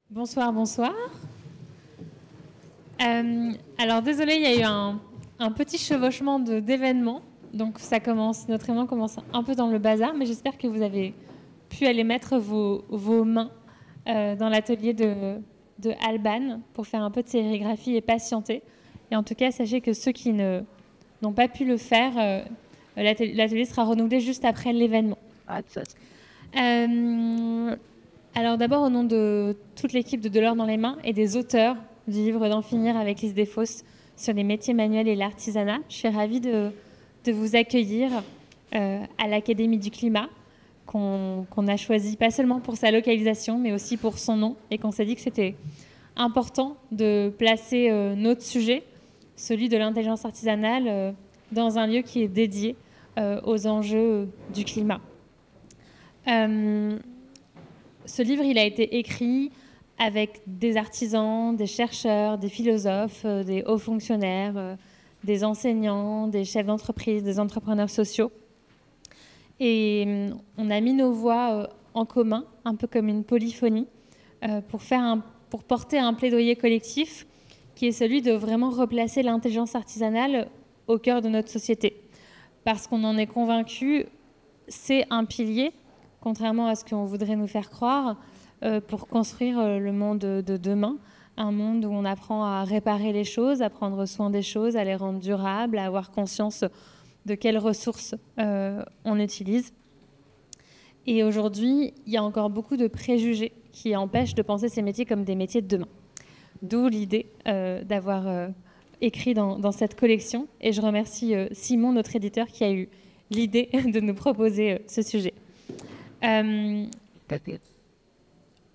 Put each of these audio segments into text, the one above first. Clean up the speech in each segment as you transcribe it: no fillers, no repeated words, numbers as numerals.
Bonsoir, bonsoir. Alors désolé, il y a eu un petit chevauchement d'événements. Donc notre réunion commence un peu dans le bazar, mais j'espère que vous avez pu aller mettre vos mains dans l'atelier de Alban pour faire un peu de sérigraphie et patienter. Et en tout cas, sachez que ceux qui n'ont pas pu le faire, l'atelier sera renouvelé juste après l'événement. Alors d'abord, au nom de toute l'équipe de l'or dans les mains et des auteurs du livre d'en finir avec Lise Desfosses sur les métiers manuels et l'artisanat, je suis ravie de vous accueillir à l'Académie du Climat, qu'on a choisi pas seulement pour sa localisation, mais aussi pour son nom, et qu'on s'est dit que c'était important de placer notre sujet, celui de l'intelligence artisanale, dans un lieu qui est dédié aux enjeux du climat. Ce livre, il a été écrit avec des artisans, des chercheurs, des philosophes, des hauts fonctionnaires, des enseignants, des chefs d'entreprise, des entrepreneurs sociaux. Et on a mis nos voix en commun, un peu comme une polyphonie, pour porter un plaidoyer collectif qui est celui de vraiment replacer l'intelligence artisanale au cœur de notre société. Parce qu'on en est convaincu, c'est un pilier, contrairement à ce qu'on voudrait nous faire croire, pour construire le monde de demain, un monde où on apprend à réparer les choses, à prendre soin des choses, à les rendre durables, à avoir conscience de quelles ressources on utilise. Et aujourd'hui, il y a encore beaucoup de préjugés qui empêchent de penser ces métiers comme des métiers de demain. D'où l'idée d'avoir écrit dans cette collection. Et je remercie Simon, notre éditeur, qui a eu l'idée de nous proposer ce sujet.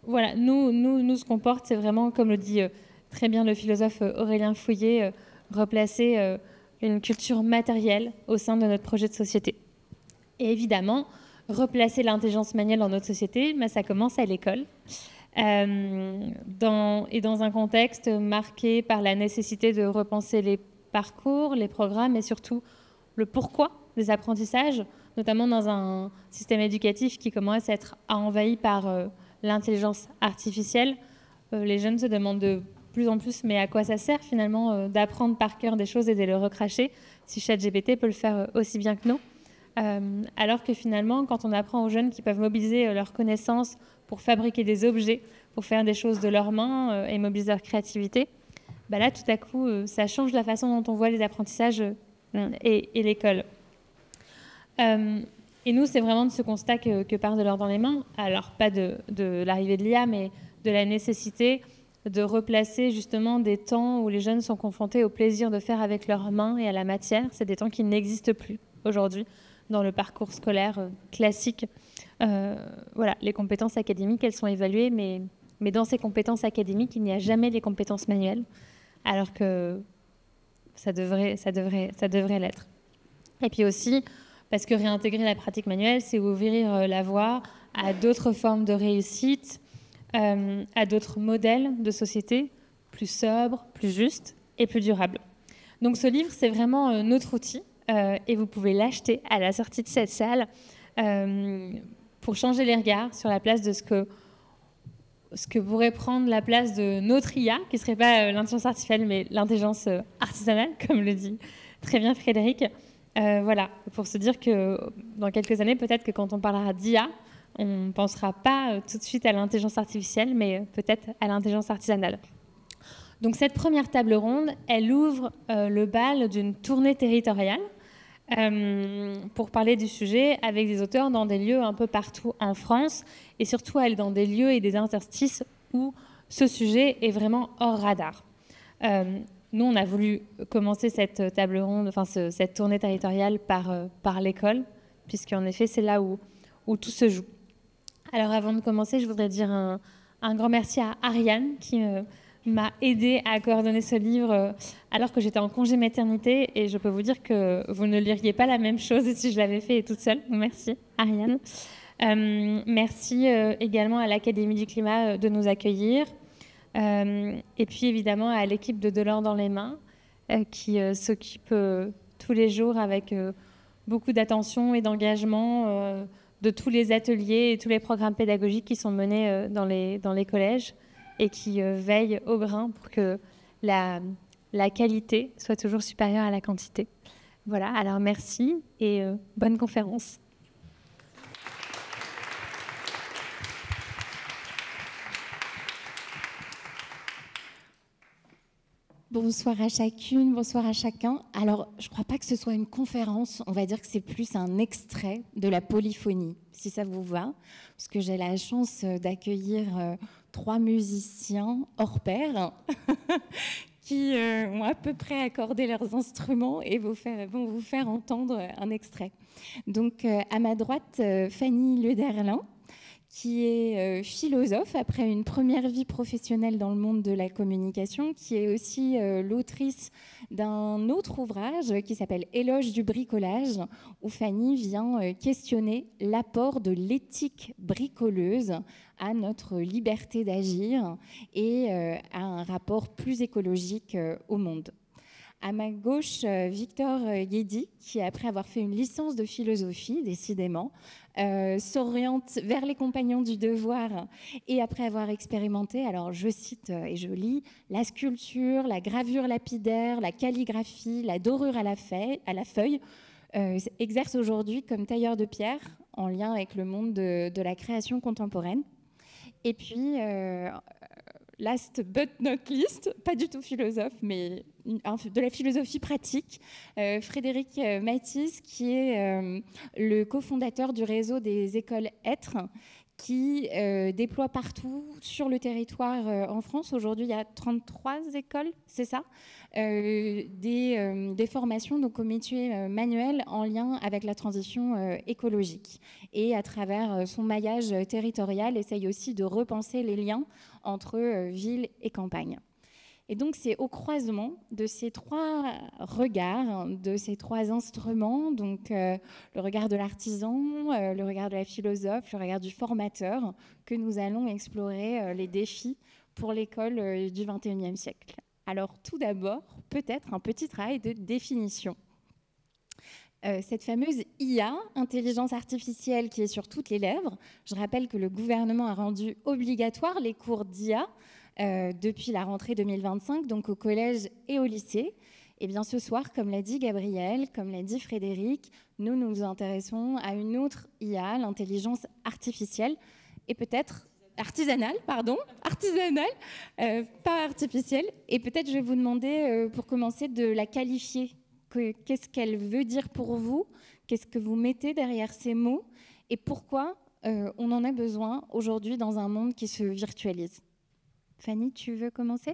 Voilà, nous, ce qu'on porte, c'est vraiment, comme le dit très bien le philosophe Aurélien Fouillé, replacer une culture matérielle au sein de notre projet de société. Et évidemment, replacer l'intelligence manuelle dans notre société, ça commence à l'école. Dans un contexte marqué par la nécessité de repenser les parcours, les programmes et surtout le pourquoi des apprentissages, notamment dans un système éducatif qui commence à être envahi par l'intelligence artificielle. Les jeunes se demandent de plus en plus, mais à quoi ça sert finalement d'apprendre par cœur des choses et de les recracher si ChatGPT peut le faire aussi bien que nous. Alors que finalement, quand on apprend aux jeunes qui peuvent mobiliser leurs connaissances pour fabriquer des objets, pour faire des choses de leurs mains et mobiliser leur créativité, là, tout à coup, ça change la façon dont on voit les apprentissages et l'école. Et nous, c'est vraiment de ce constat que part de l'or dans les mains. Alors, pas de l'arrivée de l'IA, mais de la nécessité de replacer justement des temps où les jeunes sont confrontés au plaisir de faire avec leurs mains et à la matière. C'est des temps qui n'existent plus aujourd'hui dans le parcours scolaire classique. Voilà, les compétences académiques, elles sont évaluées, mais dans ces compétences académiques, il n'y a jamais les compétences manuelles, alors que ça devrait l'être. Et puis aussi, parce que réintégrer la pratique manuelle, c'est ouvrir la voie à d'autres formes de réussite, à d'autres modèles de société plus sobres, plus justes et plus durables. Donc ce livre, c'est vraiment notre outil et vous pouvez l'acheter à la sortie de cette salle pour changer les regards sur la place de ce que pourrait prendre la place de notre IA, qui ne serait pas l'intelligence artificielle, mais l'intelligence artisanale, comme le dit très bien Frédéric. Voilà, pour se dire que dans quelques années, peut-être que quand on parlera d'IA, on ne pensera pas tout de suite à l'intelligence artificielle, mais peut-être à l'intelligence artisanale. Donc cette première table ronde, elle ouvre le bal d'une tournée territoriale pour parler du sujet avec des auteurs dans des lieux un peu partout en France et surtout dans des lieux et des interstices où ce sujet est vraiment hors radar. Nous, on a voulu commencer cette table ronde, enfin cette tournée territoriale par l'école, puisqu'en effet, c'est là où tout se joue. Alors, avant de commencer, je voudrais dire un grand merci à Ariane, qui m'a aidée à coordonner ce livre alors que j'étais en congé maternité, et je peux vous dire que vous ne liriez pas la même chose si je l'avais fait toute seule. Merci, Ariane. Merci également à l'Académie du Climat de nous accueillir. Et puis évidemment à l'équipe de l'or dans les mains qui s'occupe tous les jours avec beaucoup d'attention et d'engagement de tous les ateliers et tous les programmes pédagogiques qui sont menés dans les collèges et qui veille au grain pour que la qualité soit toujours supérieure à la quantité. Voilà, alors merci et bonne conférence. Bonsoir à chacune, bonsoir à chacun. Alors, je ne crois pas que ce soit une conférence, on va dire que c'est plus un extrait de la polyphonie, si ça vous va, parce que j'ai la chance d'accueillir 3 musiciens hors pair qui ont à peu près accordé leurs instruments et vont vous faire entendre un extrait. Donc, à ma droite, Fanny Lederlin, qui est philosophe après une première vie professionnelle dans le monde de la communication, qui est aussi l'autrice d'un autre ouvrage qui s'appelle Éloge du bricolage, où Fanny vient questionner l'apport de l'éthique bricoleuse à notre liberté d'agir et à un rapport plus écologique au monde. À ma gauche, Victor Guédy, qui, après avoir fait une licence de philosophie, décidément, s'oriente vers les compagnons du devoir et après avoir expérimenté, alors je cite et je lis, la sculpture, la gravure lapidaire, la calligraphie, la dorure à la feuille, exerce aujourd'hui comme tailleur de pierre en lien avec le monde de la création contemporaine. Et puis, last but not least, pas du tout philosophe, mais de la philosophie pratique, Frédéric Mathis, qui est le cofondateur du réseau des écoles Être, qui déploie partout sur le territoire en France. Aujourd'hui, il y a 33 écoles, c'est ça, des formations donc, au métier manuel en lien avec la transition écologique. Et à travers son maillage territorial, essaye aussi de repenser les liens entre ville et campagne. Et donc, c'est au croisement de ces 3 regards, de ces 3 instruments, donc le regard de l'artisan, le regard de la philosophe, le regard du formateur, que nous allons explorer les défis pour l'école du XXIe siècle. Alors, tout d'abord, peut-être un petit travail de définition. Cette fameuse IA, intelligence artificielle, qui est sur toutes les lèvres. Je rappelle que le gouvernement a rendu obligatoire les cours d'IA depuis la rentrée 2025, donc au collège et au lycée. Et bien ce soir, comme l'a dit Gabriel, comme l'a dit Frédéric, nous nous intéressons à une autre IA, l'intelligence artificielle, et peut-être artisanale, pas artificielle. Et peut-être je vais vous demander, pour commencer, de la qualifier. Qu'est-ce qu'elle veut dire pour vous? Qu'est-ce que vous mettez derrière ces mots? Et pourquoi on en a besoin aujourd'hui dans un monde qui se virtualise? Fanny, tu veux commencer?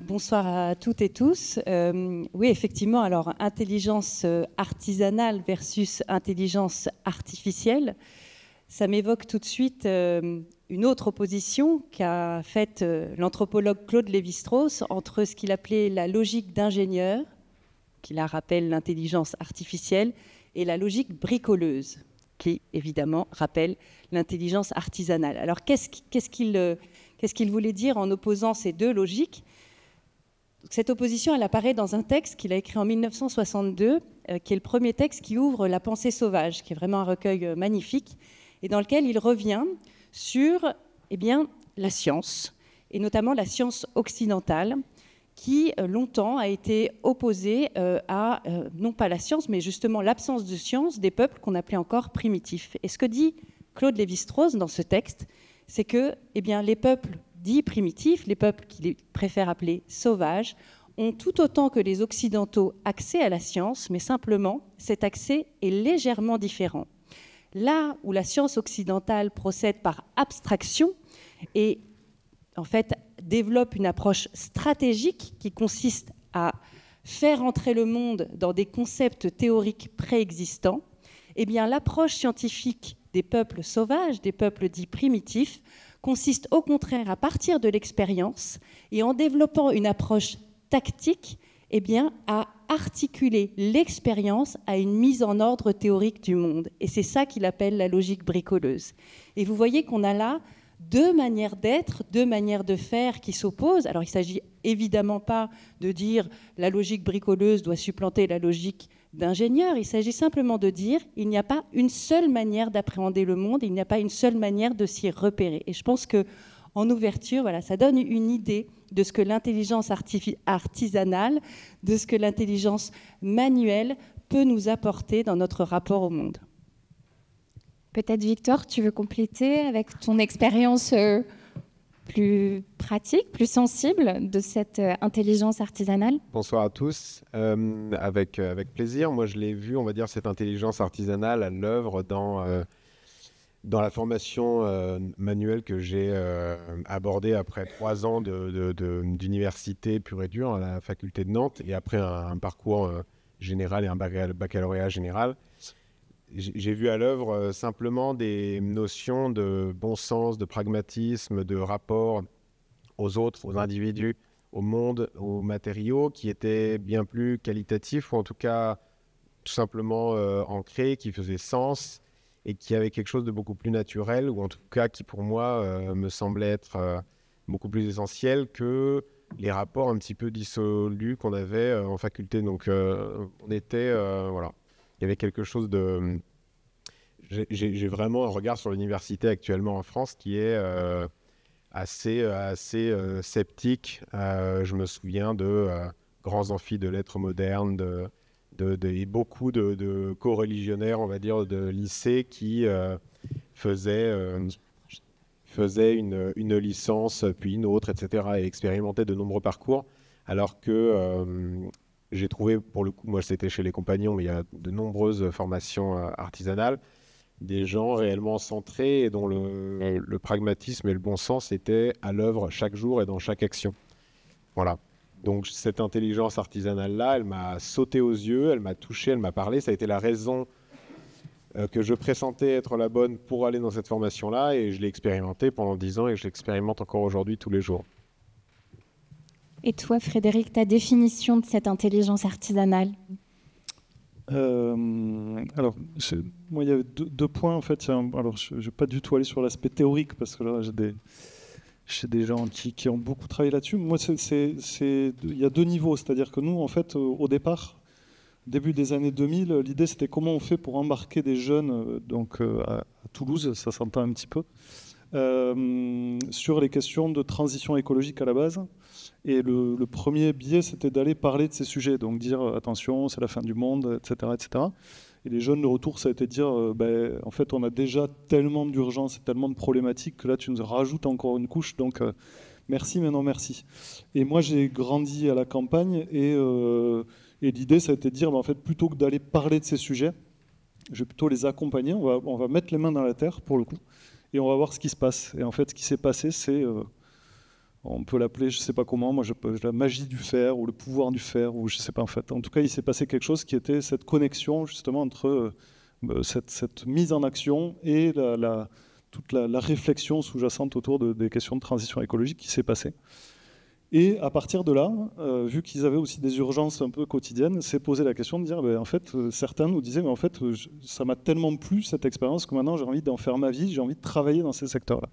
Bonsoir à toutes et tous. Oui, effectivement, alors intelligence artisanale versus intelligence artificielle, ça m'évoque tout de suite une autre opposition qu'a faite l'anthropologue Claude Lévi-Strauss entre ce qu'il appelait la logique d'ingénieur, qui la rappelle l'intelligence artificielle, et la logique bricoleuse, qui évidemment rappelle l'intelligence artisanale. Alors qu'est-ce qu'il voulait dire en opposant ces 2 logiques? Cette opposition, elle apparaît dans un texte qu'il a écrit en 1962, qui est le premier texte qui ouvre La pensée sauvage, qui est vraiment un recueil magnifique, et dans lequel il revient sur la science, et notamment la science occidentale, qui longtemps a été opposée à, non pas la science, mais justement l'absence de science des peuples qu'on appelait encore primitifs. Et ce que dit Claude Lévi-Strauss dans ce texte, c'est que les peuples dits primitifs, les peuples qu'il préfère appeler sauvages, ont tout autant que les Occidentaux accès à la science, mais simplement cet accès est légèrement différent. Là où la science occidentale procède par abstraction et en fait développe une approche stratégique qui consiste à faire entrer le monde dans des concepts théoriques préexistants, l'approche scientifique des peuples sauvages, des peuples dits primitifs, consiste au contraire à partir de l'expérience et en développant une approche tactique, à articuler l'expérience à une mise en ordre théorique du monde. Et c'est ça qu'il appelle la logique bricoleuse. Et vous voyez qu'on a là 2 manières d'être, 2 manières de faire qui s'opposent. Alors il s'agit évidemment pas de dire la logique bricoleuse doit supplanter la logique d'ingénieur. Il s'agit simplement de dire il n'y a pas une seule manière d'appréhender le monde, il n'y a pas une seule manière de s'y repérer. Et je pense qu'en ouverture, voilà, ça donne une idée de ce que l'intelligence artisanale, de ce que l'intelligence manuelle peut nous apporter dans notre rapport au monde. Peut-être Victor, tu veux compléter avec ton expérience plus pratique, plus sensible de cette intelligence artisanale? Bonsoir à tous. Avec plaisir. Moi, je l'ai vu, on va dire, cette intelligence artisanale à l'œuvre dans la formation manuelle que j'ai abordée après 3 ans d'université pure et dure à la faculté de Nantes et après un parcours général et un baccalauréat général. J'ai vu à l'œuvre simplement des notions de bon sens, de pragmatisme, de rapport aux autres, aux individus, au monde, aux matériaux, qui étaient bien plus qualitatifs, ou en tout cas tout simplement ancrés, qui faisaient sens et qui avaient quelque chose de beaucoup plus naturel, ou en tout cas qui pour moi me semblait être beaucoup plus essentiel que les rapports un petit peu dissolus qu'on avait en faculté. Donc on était... voilà. Il y avait quelque chose de... J'ai vraiment un regard sur l'université actuellement en France qui est assez sceptique. Je me souviens de grands amphis de lettres modernes, et beaucoup de co-religionnaires, on va dire, de lycée qui faisaient une licence, puis une autre, etc. et expérimentaient de nombreux parcours, alors que... j'ai trouvé, pour le coup, moi c'était chez les Compagnons, mais il y a de nombreuses formations artisanales, des gens réellement centrés et dont le pragmatisme et le bon sens étaient à l'œuvre chaque jour et dans chaque action. Voilà. Donc cette intelligence artisanale-là, elle m'a sauté aux yeux, elle m'a touché, elle m'a parlé. Ça a été la raison que je pressentais être la bonne pour aller dans cette formation-là, et je l'ai expérimenté pendant 10 ans et je l'expérimente encore aujourd'hui tous les jours. Et toi, Frédéric, ta définition de cette intelligence artisanale? Alors, moi, il y a deux points, en fait. Alors, je ne vais pas du tout aller sur l'aspect théorique, parce que là, j'ai des gens qui ont beaucoup travaillé là-dessus. Moi, il y a 2 niveaux. C'est-à-dire que nous, en fait, au départ, début des années 2000, l'idée, c'était comment on fait pour embarquer des jeunes à Toulouse, ça s'entend un petit peu, sur les questions de transition écologique à la base. Et le premier biais, c'était d'aller parler de ces sujets, donc dire attention, c'est la fin du monde, etc., etc. Et les jeunes, le retour, ça a été de dire en fait, on a déjà tellement d'urgences et tellement de problématiques que là, tu nous rajoutes encore une couche, donc merci, mais non merci. Et moi, j'ai grandi à la campagne et l'idée, ça a été de dire en fait, plutôt que d'aller parler de ces sujets, je vais plutôt les accompagner, on va mettre les mains dans la terre, pour le coup, et on va voir ce qui se passe. Et en fait, ce qui s'est passé, c'est... on peut l'appeler, je ne sais pas comment, moi, la magie du faire ou le pouvoir du faire, ou je ne sais pas en fait. En tout cas, il s'est passé quelque chose qui était cette connexion justement entre cette mise en action et toute la réflexion sous-jacente autour des questions de transition écologique qui s'est passée. Et à partir de là, vu qu'ils avaient aussi des urgences un peu quotidiennes, s'est posé la question de dire, en fait, certains nous disaient, mais en fait, ça m'a tellement plu cette expérience que maintenant j'ai envie d'en faire ma vie, j'ai envie de travailler dans ces secteurs-là.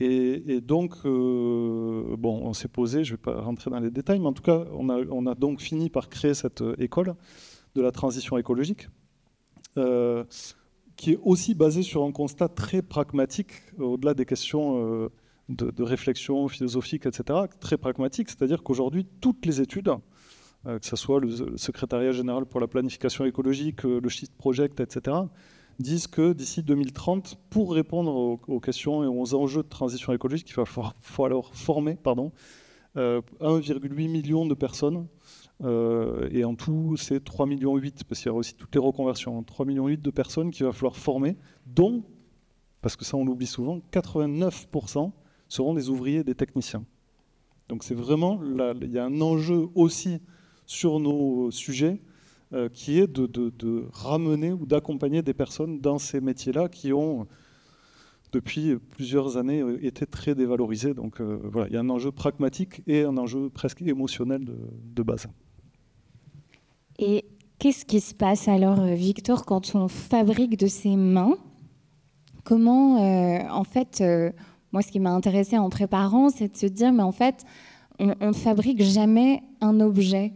Et donc, on s'est posé, je ne vais pas rentrer dans les détails, mais en tout cas, on a donc fini par créer cette école de la transition écologique, qui est aussi basée sur un constat très pragmatique, au-delà des questions de réflexion philosophique, etc., très pragmatique, c'est-à-dire qu'aujourd'hui, toutes les études, que ce soit le secrétariat général pour la planification écologique, le Shift Project, etc., disent que d'ici 2030, pour répondre aux questions et aux enjeux de transition écologique, il va falloir former 1,8 million de personnes. Et en tout, c'est 3,8 millions, parce qu'il y aura aussi toutes les reconversions. 3,8 millions de personnes qu'il va falloir former, dont, parce que ça on l'oublie souvent, 89% seront des ouvriers et des techniciens. Donc c'est vraiment, il y a un enjeu aussi sur nos sujets, qui est de ramener ou d'accompagner des personnes dans ces métiers-là qui ont, depuis plusieurs années, été très dévalorisés. Donc voilà, il y a un enjeu pragmatique et un enjeu presque émotionnel de base. Et qu'est-ce qui se passe alors, Victor, quand on fabrique de ses mains? Comment, en fait, moi ce qui m'a intéressé en préparant, c'est de se dire, mais en fait, on ne fabrique jamais un objet.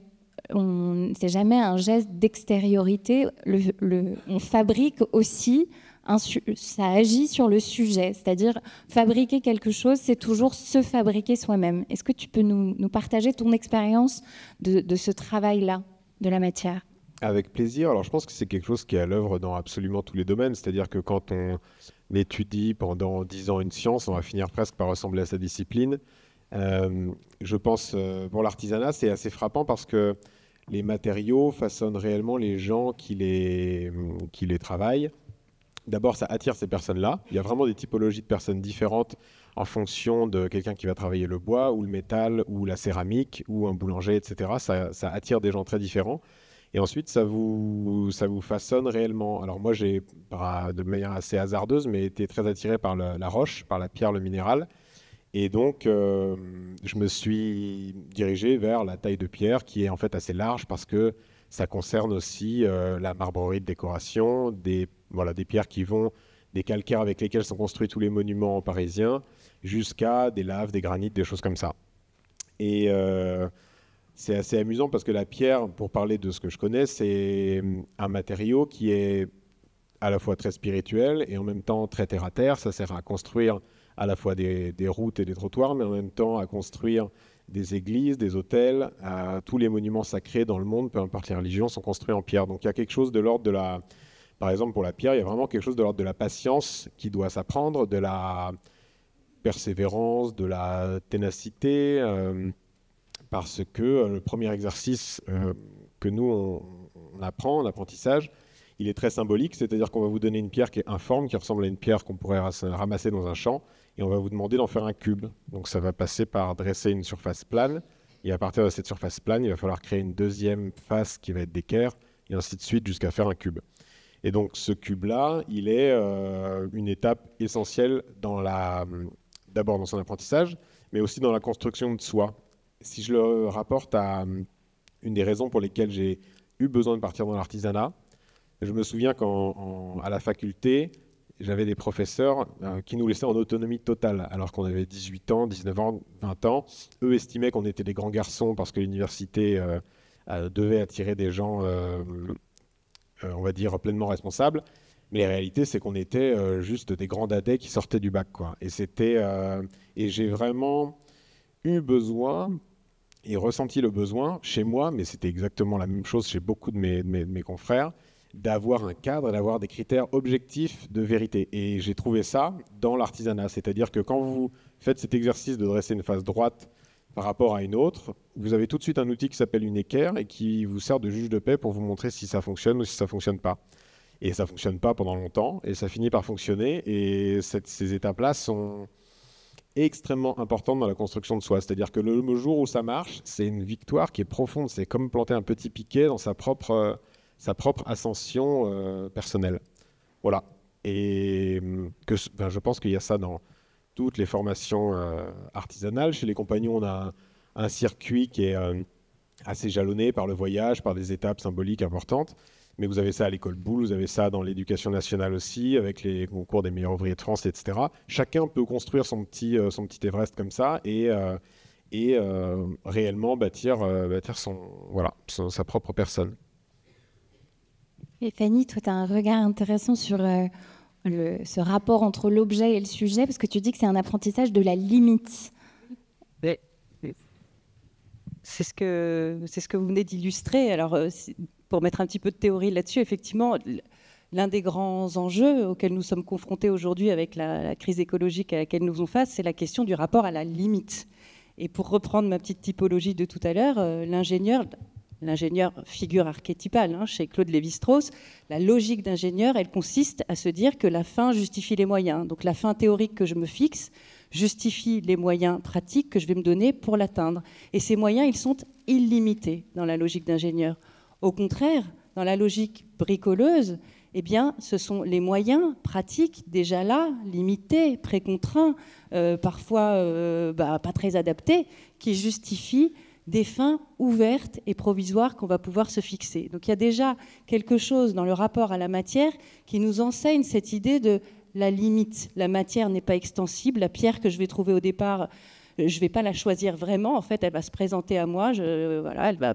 C'est jamais un geste d'extériorité. On fabrique aussi, ça agit sur le sujet. C'est-à-dire, fabriquer quelque chose, c'est toujours se fabriquer soi-même. Est-ce que tu peux nous partager ton expérience de ce travail-là, de la matière ? Avec plaisir. Alors, je pense que c'est quelque chose qui est à l'œuvre dans absolument tous les domaines. C'est-à-dire que quand on étudie pendant 10 ans une science, on va finir presque par ressembler à sa discipline. Je pense, bon, l'artisanat, c'est assez frappant parce que les matériaux façonnent réellement les gens qui les travaillent. D'abord, ça attire ces personnes-là. Il y a vraiment des typologies de personnes différentes en fonction de quelqu'un qui va travailler le bois ou le métal ou la céramique ou un boulanger, etc. Ça attire des gens très différents. Et ensuite, ça vous façonne réellement. Alors moi, j'ai, de manière assez hasardeuse, mais été très attiré par la roche, par la pierre, le minéral. Et donc, je me suis dirigé vers la taille de pierre, qui est en fait assez large parce que ça concerne aussi la marbrerie de décoration, des pierres qui vont des calcaires avec lesquels sont construits tous les monuments parisiens, jusqu'à des laves, des granites, des choses comme ça. Et c'est assez amusant parce que la pierre, pour parler de ce que je connais, c'est un matériau qui est à la fois très spirituel et en même temps très terre-à-terre. Ça sert à construire à la fois des routes et des trottoirs, mais en même temps à construire des églises, des hôtels. Tous les monuments sacrés dans le monde, peu importe les religions, sont construits en pierre. Donc il y a quelque chose de l'ordre de la... Par exemple, pour la pierre, il y a vraiment quelque chose de l'ordre de la patience qui doit s'apprendre, de la persévérance, de la ténacité, parce que le premier exercice que nous, on apprend, en apprentissage, il est très symbolique, c'est-à-dire qu'on va vous donner une pierre qui est informe, qui ressemble à une pierre qu'on pourrait ramasser dans un champ, et on va vous demander d'en faire un cube. Donc ça va passer par dresser une surface plane, et à partir de cette surface plane, il va falloir créer une deuxième face qui va être d'équerre, et ainsi de suite jusqu'à faire un cube. Et donc ce cube-là, il est une étape essentielle d'abord dans son apprentissage, mais aussi dans la construction de soi. Si je le rapporte à une des raisons pour lesquelles j'ai eu besoin de partir dans l'artisanat, je me souviens qu'à la faculté, j'avais des professeurs qui nous laissaient en autonomie totale, alors qu'on avait 18 ans, 19 ans, 20 ans. Eux estimaient qu'on était des grands garçons parce que l'université devait attirer des gens, on va dire, pleinement responsables. Mais la réalité, c'est qu'on était juste des grands dadais qui sortaient du bac, quoi. Et j'ai vraiment eu besoin et ressenti le besoin chez moi, mais c'était exactement la même chose chez beaucoup de mes confrères, d'avoir un cadre, d'avoir des critères objectifs de vérité. Et j'ai trouvé ça dans l'artisanat. C'est-à-dire que quand vous faites cet exercice de dresser une face droite par rapport à une autre, vous avez tout de suite un outil qui s'appelle une équerre et qui vous sert de juge de paix pour vous montrer si ça fonctionne ou si ça ne fonctionne pas. Et ça ne fonctionne pas pendant longtemps, et ça finit par fonctionner. Et ces étapes-là sont extrêmement importantes dans la construction de soi. C'est-à-dire que le jour où ça marche, c'est une victoire qui est profonde. C'est comme planter un petit piquet dans sa propre ascension personnelle. Voilà. Et je pense qu'il y a ça dans toutes les formations artisanales. Chez les compagnons, on a un circuit qui est assez jalonné par le voyage, par des étapes symboliques importantes. Mais vous avez ça à l'école Boulle, vous avez ça dans l'éducation nationale aussi, avec les concours des meilleurs ouvriers de France, etc. Chacun peut construire son petit Everest comme ça et réellement bâtir sa propre personne. Et Fanny, toi, tu as un regard intéressant sur ce rapport entre l'objet et le sujet, parce que tu dis que c'est un apprentissage de la limite. C'est ce que vous venez d'illustrer. Alors, pour mettre un petit peu de théorie là-dessus, effectivement, l'un des grands enjeux auxquels nous sommes confrontés aujourd'hui avec la crise écologique à laquelle nous faisons face, c'est la question du rapport à la limite. Et pour reprendre ma petite typologie de tout à l'heure, l'ingénieur, figure archétypale chez Claude Lévi-Strauss, la logique d'ingénieur, elle consiste à se dire que la fin justifie les moyens. Donc la fin théorique que je me fixe justifie les moyens pratiques que je vais me donner pour l'atteindre. Et ces moyens, ils sont illimités dans la logique d'ingénieur. Au contraire, dans la logique bricoleuse, eh bien, ce sont les moyens pratiques déjà là, limités, précontraints, parfois pas très adaptés, qui justifient des fins ouvertes et provisoires qu'on va pouvoir se fixer. Donc il y a déjà quelque chose dans le rapport à la matière qui nous enseigne cette idée de la limite. La matière n'est pas extensible. La pierre que je vais trouver au départ, je ne vais pas la choisir vraiment. En fait, elle va se présenter à moi. Voilà, elle ne va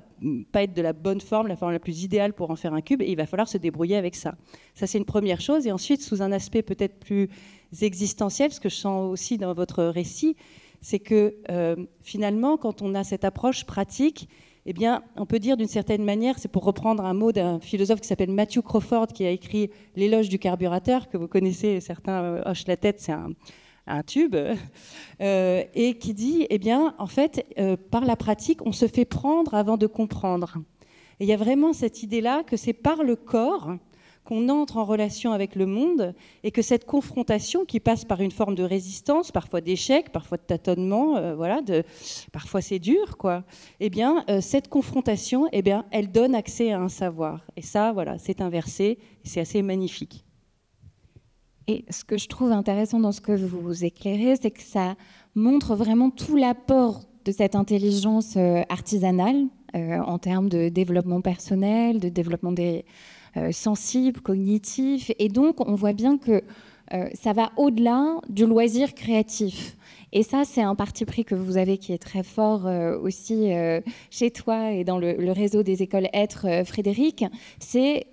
pas être de la bonne forme, la forme la plus idéale pour en faire un cube. Et il va falloir se débrouiller avec ça. Ça, c'est une première chose. Et ensuite, sous un aspect peut-être plus existentiel, ce que je sens aussi dans votre récit, c'est que finalement, quand on a cette approche pratique, eh bien, on peut dire d'une certaine manière, c'est pour reprendre un mot d'un philosophe qui s'appelle Matthew Crawford, qui a écrit L'éloge du carburateur, que vous connaissez, certains hochent la tête, c'est un tube, et qui dit, eh bien, en fait, par la pratique, on se fait prendre avant de comprendre. Et il y a vraiment cette idée-là que c'est par le corps qu'on entre en relation avec le monde et que cette confrontation qui passe par une forme de résistance, parfois d'échec, parfois de tâtonnement, voilà, parfois c'est dur, quoi. Eh bien, cette confrontation, eh bien, elle donne accès à un savoir. Et ça, voilà, c'est inversé, et c'est assez magnifique. Et ce que je trouve intéressant dans ce que vous éclairez, c'est que ça montre vraiment tout l'apport de cette intelligence artisanale en termes de développement personnel, de développement des sensible, cognitif, et donc on voit bien que ça va au-delà du loisir créatif. Et ça, c'est un parti pris que vous avez qui est très fort aussi chez toi et dans le réseau des écoles Être, Frédéric. C'est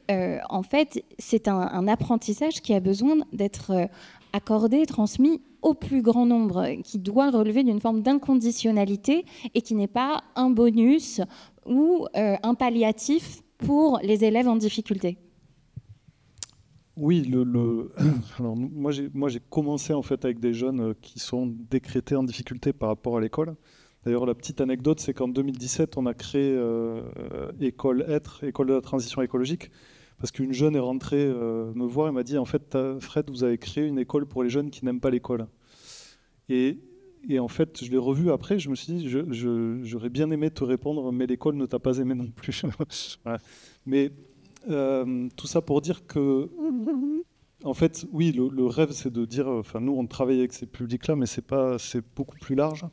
en fait, c'est un apprentissage qui a besoin d'être accordé, transmis au plus grand nombre, qui doit relever d'une forme d'inconditionnalité et qui n'est pas un bonus ou un palliatif pour les élèves en difficulté. Oui, alors, moi j'ai commencé en fait avec des jeunes qui sont décrétés en difficulté par rapport à l'école. D'ailleurs, la petite anecdote, c'est qu'en 2017, on a créé École Être, École de la transition écologique, parce qu'une jeune est rentrée me voir et m'a dit, en fait, Fred, vous avez créé une école pour les jeunes qui n'aiment pas l'école. Et en fait, je l'ai revu après, je me suis dit, j'aurais bien aimé te répondre, mais l'école ne t'a pas aimé non plus. Voilà. Mais tout ça pour dire que, en fait, oui, le rêve, c'est de dire, enfin, nous, on travaille avec ces publics-là, mais c'est beaucoup plus large.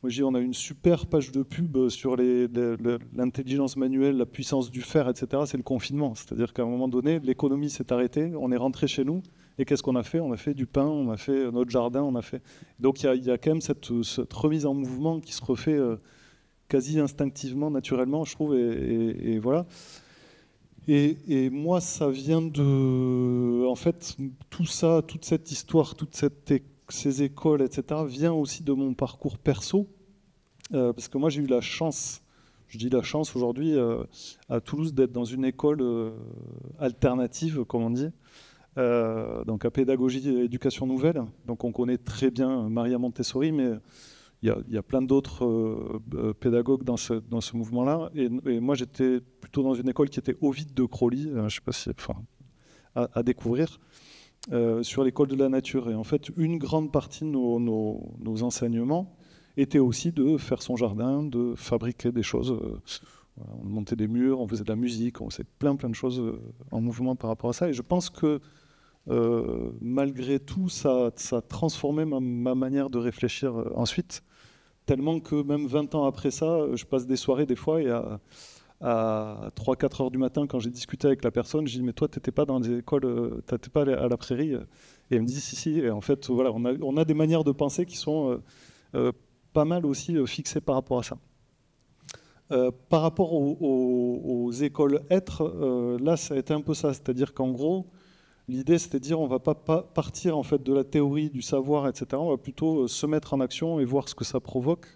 Moi, on a une super page de pub sur l'intelligence manuelle, la puissance du faire, etc. C'est le confinement. C'est-à-dire qu'à un moment donné, l'économie s'est arrêtée, on est rentré chez nous, et qu'est-ce qu'on a fait? On a fait du pain, on a fait notre jardin, on a fait... Donc il y a quand même cette remise en mouvement qui se refait quasi instinctivement, naturellement, je trouve, et voilà. Et moi, ça vient de... En fait, tout ça, toute cette histoire, toutes ces écoles, etc., vient aussi de mon parcours perso, parce que moi, j'ai eu la chance, je dis la chance aujourd'hui, à Toulouse, d'être dans une école alternative, comme on dit, donc à pédagogie et éducation nouvelle. Donc on connaît très bien Maria Montessori, mais il y a plein d'autres pédagogues dans ce mouvement-là. Et moi, j'étais plutôt dans une école qui était Ovid de Crowley, je ne sais pas si, enfin, à découvrir, sur l'école de la nature. Et en fait, une grande partie de nos enseignements était aussi de faire son jardin, de fabriquer des choses. Voilà, on montait des murs, on faisait de la musique, on faisait plein de choses en mouvement par rapport à ça. Et je pense que malgré tout, ça a transformé ma manière de réfléchir ensuite, tellement que même 20 ans après ça, je passe des soirées des fois et à 3-4 heures du matin, quand j'ai discuté avec la personne, je dis mais toi, t'étais pas dans des écoles, t'étais pas à la prairie? Et elle me dit si. Et en fait, voilà, on a des manières de penser qui sont pas mal aussi fixées par rapport à ça. Par rapport aux écoles Être, là, ça a été un peu ça, c'est-à-dire qu'en gros, l'idée, c'était de dire on ne va pas partir en fait, de la théorie, du savoir, etc. On va plutôt se mettre en action et voir ce que ça provoque.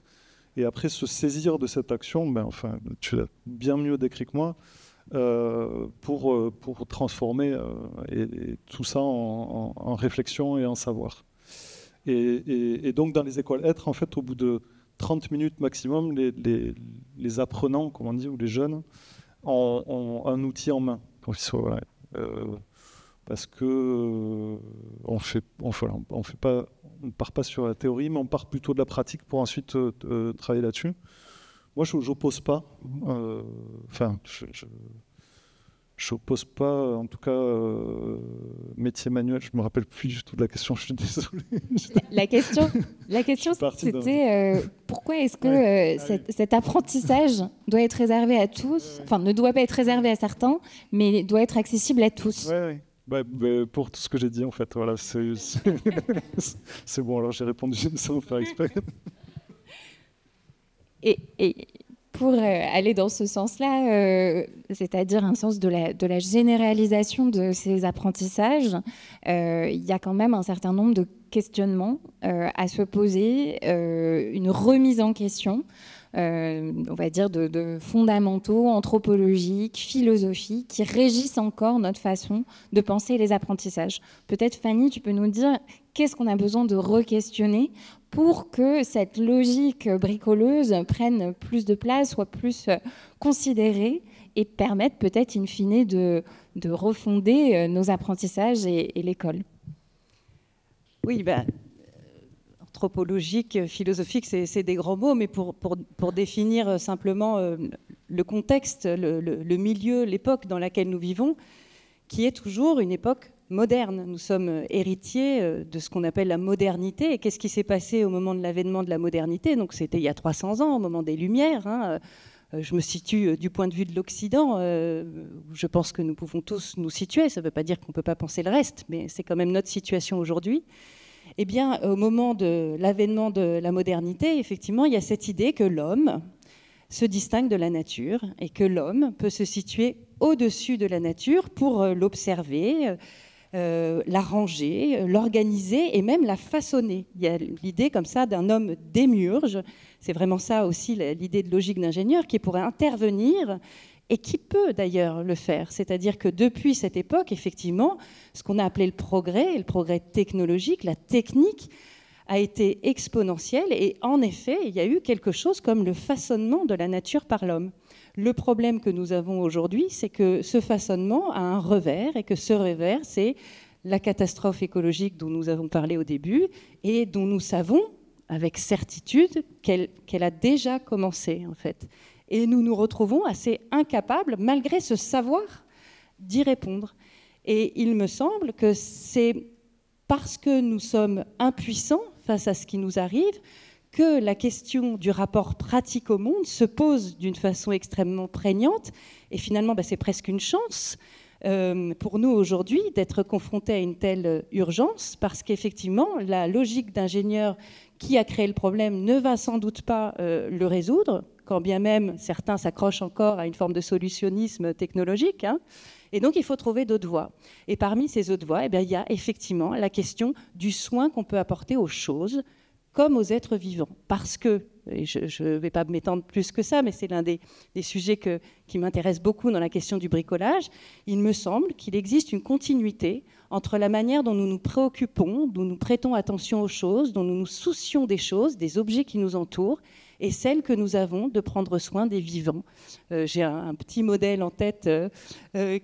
Et après, se saisir de cette action, ben, enfin, tu l'as bien mieux décrit que moi, pour transformer et tout ça en réflexion et en savoir. Et donc, dans les écoles Être, en fait, au bout de 30 minutes maximum, les apprenants, comme on dit, ou les jeunes, ont un outil en main. Voilà. Parce que on ne part pas sur la théorie, mais on part plutôt de la pratique pour ensuite travailler là-dessus. Moi, je n'oppose pas. Enfin, je n'oppose pas, en tout cas, métier manuel. Je ne me rappelle plus du tout de la question, je suis désolé. La question c'était pourquoi est-ce que cet apprentissage doit être réservé à tous, enfin, ne doit pas être réservé à certains, mais doit être accessible à tous. Oui. Pour tout ce que j'ai dit, en fait, voilà, c'est bon, alors j'ai répondu sans faire exprès. Et pour aller dans ce sens-là, c'est-à-dire un sens de la généralisation de ces apprentissages, il y a quand même un certain nombre de questionnements à se poser, une remise en question, on va dire de fondamentaux anthropologiques, philosophiques, qui régissent encore notre façon de penser les apprentissages. Peut-être, Fanny, tu peux nous dire qu'est-ce qu'on a besoin de re-questionner pour que cette logique bricoleuse prenne plus de place, soit plus considérée et permette peut-être in fine de refonder nos apprentissages et l'école. Oui, anthropologique, philosophique, c'est des grands mots, mais pour définir simplement le contexte, le milieu, l'époque dans laquelle nous vivons, qui est toujours une époque moderne. Nous sommes héritiers de ce qu'on appelle la modernité. Et qu'est-ce qui s'est passé au moment de l'avènement de la modernité? Donc c'était il y a 300 ans, au moment des Lumières. Hein. Je me situe du point de vue de l'Occident. Je pense que nous pouvons tous nous situer. Ça ne veut pas dire qu'on ne peut pas penser le reste, mais c'est quand même notre situation aujourd'hui. Eh bien, au moment de l'avènement de la modernité, effectivement, il y a cette idée que l'homme se distingue de la nature et que l'homme peut se situer au-dessus de la nature pour l'observer, la ranger, l'organiser et même la façonner. Il y a l'idée comme ça d'un homme démiurge. C'est vraiment ça aussi l'idée de logique d'ingénieur qui pourrait intervenir et qui peut d'ailleurs le faire. C'est-à-dire que depuis cette époque, effectivement, ce qu'on a appelé le progrès technologique, la technique, a été exponentielle et en effet, il y a eu quelque chose comme le façonnement de la nature par l'homme. Le problème que nous avons aujourd'hui, c'est que ce façonnement a un revers et que ce revers, c'est la catastrophe écologique dont nous avons parlé au début et dont nous savons avec certitude qu'elle a déjà commencé en fait. Et nous nous retrouvons assez incapables, malgré ce savoir, d'y répondre. Et il me semble que c'est parce que nous sommes impuissants face à ce qui nous arrive que la question du rapport pratique au monde se pose d'une façon extrêmement prégnante. Et finalement, c'est presque une chance pour nous aujourd'hui d'être confrontés à une telle urgence, parce qu'effectivement, la logique d'ingénieur qui a créé le problème ne va sans doute pas le résoudre, quand bien même certains s'accrochent encore à une forme de solutionnisme technologique. Hein. Et donc, il faut trouver d'autres voies. Et parmi ces autres voies, il y a effectivement la question du soin qu'on peut apporter aux choses comme aux êtres vivants. Parce que, et je ne vais pas m'étendre plus que ça, mais c'est l'un des sujets qui m'intéresse beaucoup dans la question du bricolage, il me semble qu'il existe une continuité entre la manière dont nous nous préoccupons, dont nous prêtons attention aux choses, dont nous nous soucions des choses, des objets qui nous entourent, et celle que nous avons de prendre soin des vivants. J'ai un petit modèle en tête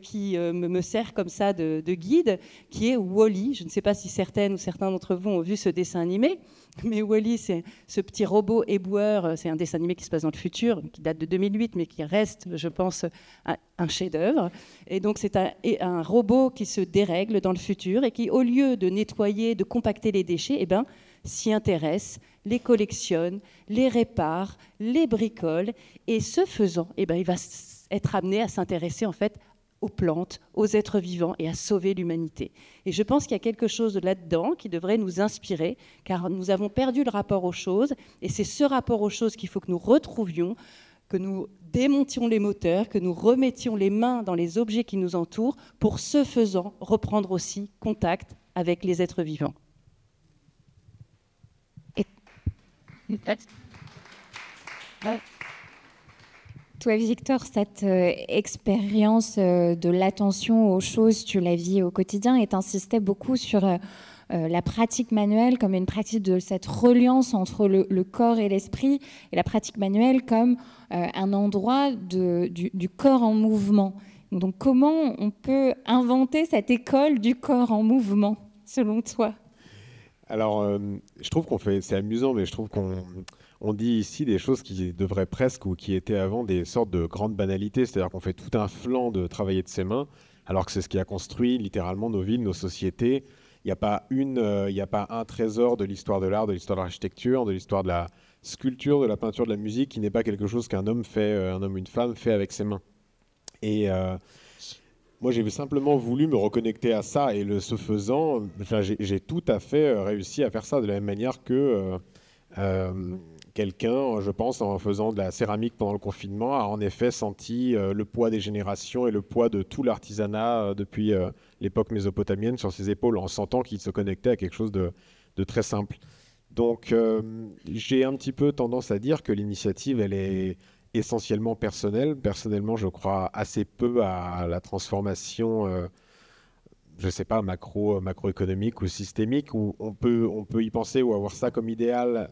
qui me sert comme ça de guide, qui est Wall-E. Je ne sais pas si certaines ou certains d'entre vous ont vu ce dessin animé, mais Wall-E, c'est ce petit robot éboueur. C'est un dessin animé qui se passe dans le futur, qui date de 2008, mais qui reste, je pense, un chef-d'œuvre. Et donc, c'est un robot qui se dérègle dans le futur et qui, au lieu de nettoyer, de compacter les déchets, s'y intéresse, les collectionne, les répare, les bricole, et ce faisant, il va être amené à s'intéresser en fait aux plantes, aux êtres vivants et à sauver l'humanité. Et je pense qu'il y a quelque chose là-dedans qui devrait nous inspirer, car nous avons perdu le rapport aux choses, et c'est ce rapport aux choses qu'il faut que nous retrouvions, que nous démontions les moteurs, que nous remettions les mains dans les objets qui nous entourent, pour ce faisant reprendre aussi contact avec les êtres vivants. Toi, Victor, cette expérience de l'attention aux choses, tu la vis au quotidien et t'insistais beaucoup sur la pratique manuelle comme une pratique de cette reliance entre le corps et l'esprit, et la pratique manuelle comme un endroit du corps en mouvement. Donc, comment on peut inventer cette école du corps en mouvement, selon toi ? Alors, je trouve c'est amusant, mais je trouve qu'on dit ici des choses qui devraient presque, ou qui étaient avant, des sortes de grandes banalités. C'est-à-dire qu'on fait tout un flanc de travailler de ses mains, alors que c'est ce qui a construit littéralement nos villes, nos sociétés. Il n'y a pas un trésor de l'histoire de l'art, de l'histoire de l'architecture, de l'histoire de la sculpture, de la peinture, de la musique, qui n'est pas quelque chose qu'un homme fait, un homme ou une femme fait avec ses mains. Et moi, j'ai simplement voulu me reconnecter à ça, et ce faisant, j'ai tout à fait réussi à faire ça de la même manière quelqu'un, je pense, en faisant de la céramique pendant le confinement, a en effet senti le poids des générations et le poids de tout l'artisanat depuis l'époque mésopotamienne sur ses épaules, en sentant qu'il se connectait à quelque chose de très simple. Donc j'ai un petit peu tendance à dire que l'initiative, elle est essentiellement personnelle. Personnellement, je crois assez peu à la transformation je ne sais pas, macroéconomique ou systémique, où on peut y penser ou avoir ça comme idéal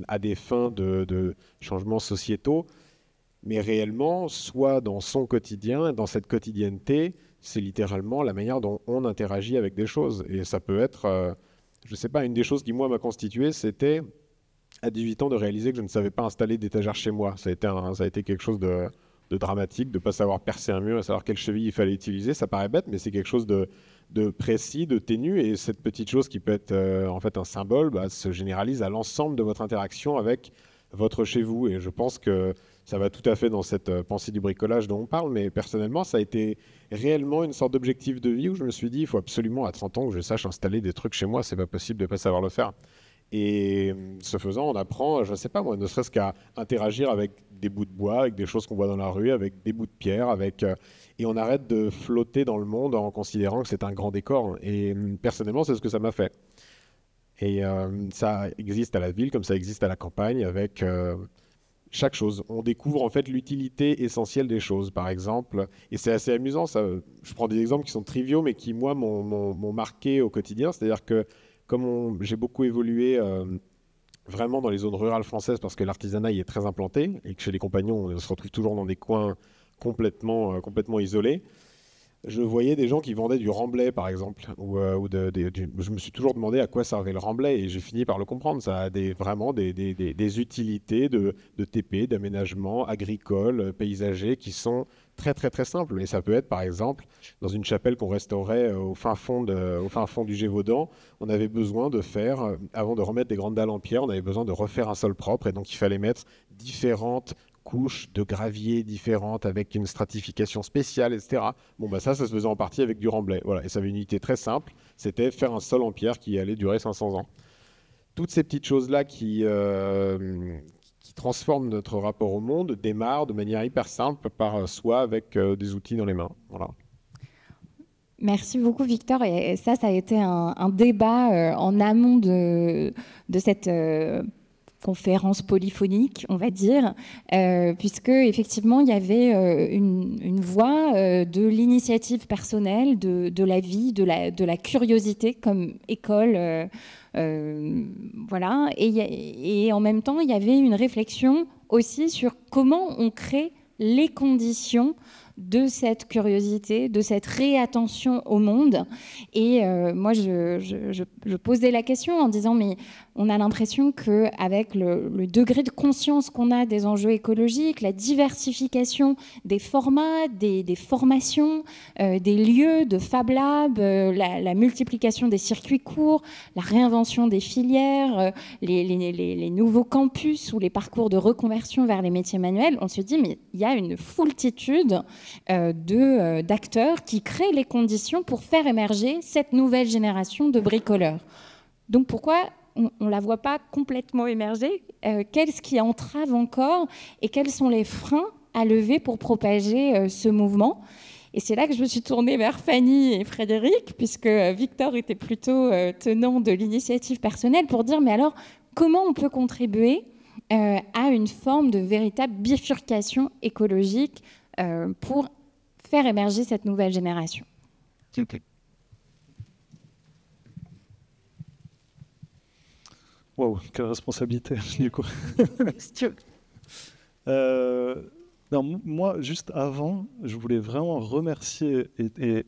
à des fins de changements sociétaux, mais réellement, soit dans son quotidien, dans cette quotidienneté, c'est littéralement la manière dont on interagit avec des choses. Et ça peut être, je ne sais pas, une des choses qui, moi, m'a constitué, c'était à 18 ans de réaliser que je ne savais pas installer d'étagère chez moi. Ça a été quelque chose de dramatique, de ne pas savoir percer un mur et savoir quelle cheville il fallait utiliser. Ça paraît bête, mais c'est quelque chose de précis, de ténu, et cette petite chose qui peut être en fait un symbole se généralise à l'ensemble de votre interaction avec votre chez vous. Et je pense que ça va tout à fait dans cette pensée du bricolage dont on parle, mais personnellement, ça a été réellement une sorte d'objectif de vie où je me suis dit, il faut absolument à 30 ans que je sache installer des trucs chez moi, c'est pas possible de ne pas savoir le faire. Et ce faisant, on apprend, je ne sais pas moi, ne serait-ce qu'à interagir avec des bouts de bois, avec des choses qu'on voit dans la rue, avec des bouts de pierre, et on arrête de flotter dans le monde en considérant que c'est un grand décor. Et personnellement, c'est ce que ça m'a fait. Et ça existe à la ville comme ça existe à la campagne, avec chaque chose. On découvre en fait l'utilité essentielle des choses, par exemple. Et c'est assez amusant, ça. Je prends des exemples qui sont triviaux, mais qui, moi, m'ont marqué au quotidien. C'est-à-dire que comme j'ai beaucoup évolué vraiment dans les zones rurales françaises, parce que l'artisanat y est très implanté, et que chez les compagnons, on se retrouve toujours dans des coins complètement isolés, je voyais des gens qui vendaient du remblai, par exemple. Je me suis toujours demandé à quoi servait le remblai, et j'ai fini par le comprendre. Ça a vraiment des utilités de TP, d'aménagement agricole, paysager, qui sont très très très simples. Et ça peut être, par exemple, dans une chapelle qu'on restaurait au fin fond du Gévaudan, on avait besoin de faire, avant de remettre des grandes dalles en pierre, on avait besoin de refaire un sol propre, et donc il fallait mettre différentes couches de gravier différentes avec une stratification spéciale, etc. Bon, ça se faisait en partie avec du remblai. Voilà. Et ça avait une unité très simple, c'était faire un sol en pierre qui allait durer 500 ans. Toutes ces petites choses-là qui transforment notre rapport au monde démarrent de manière hyper simple par soi, avec des outils dans les mains. Voilà. Merci beaucoup, Victor. Et ça a été un débat en amont de cette conférence polyphonique, on va dire, puisque effectivement il y avait une voix de l'initiative personnelle, de la vie, de la curiosité comme école, voilà. Et en même temps il y avait une réflexion aussi sur comment on crée les conditions de cette curiosité, de cette réattention au monde. Et moi, je posais la question en disant, mais on a l'impression qu'avec le degré de conscience qu'on a des enjeux écologiques, la diversification des formats, des formations, des lieux de Fab Lab, la multiplication des circuits courts, la réinvention des filières, les nouveaux campus ou les parcours de reconversion vers les métiers manuels, on se dit, mais il y a une foultitude d'acteurs qui créent les conditions pour faire émerger cette nouvelle génération de bricoleurs. Donc pourquoi on ne la voit pas complètement émerger? Qu'est-ce qui entrave encore et quels sont les freins à lever pour propager ce mouvement? Et c'est là que je me suis tournée vers Fanny et Frédéric, puisque Victor était plutôt tenant de l'initiative personnelle, pour dire, mais alors, comment on peut contribuer à une forme de véritable bifurcation écologique pour faire émerger cette nouvelle génération? Waouh, quelle responsabilité, du coup. Non, moi, juste avant, je voulais vraiment remercier et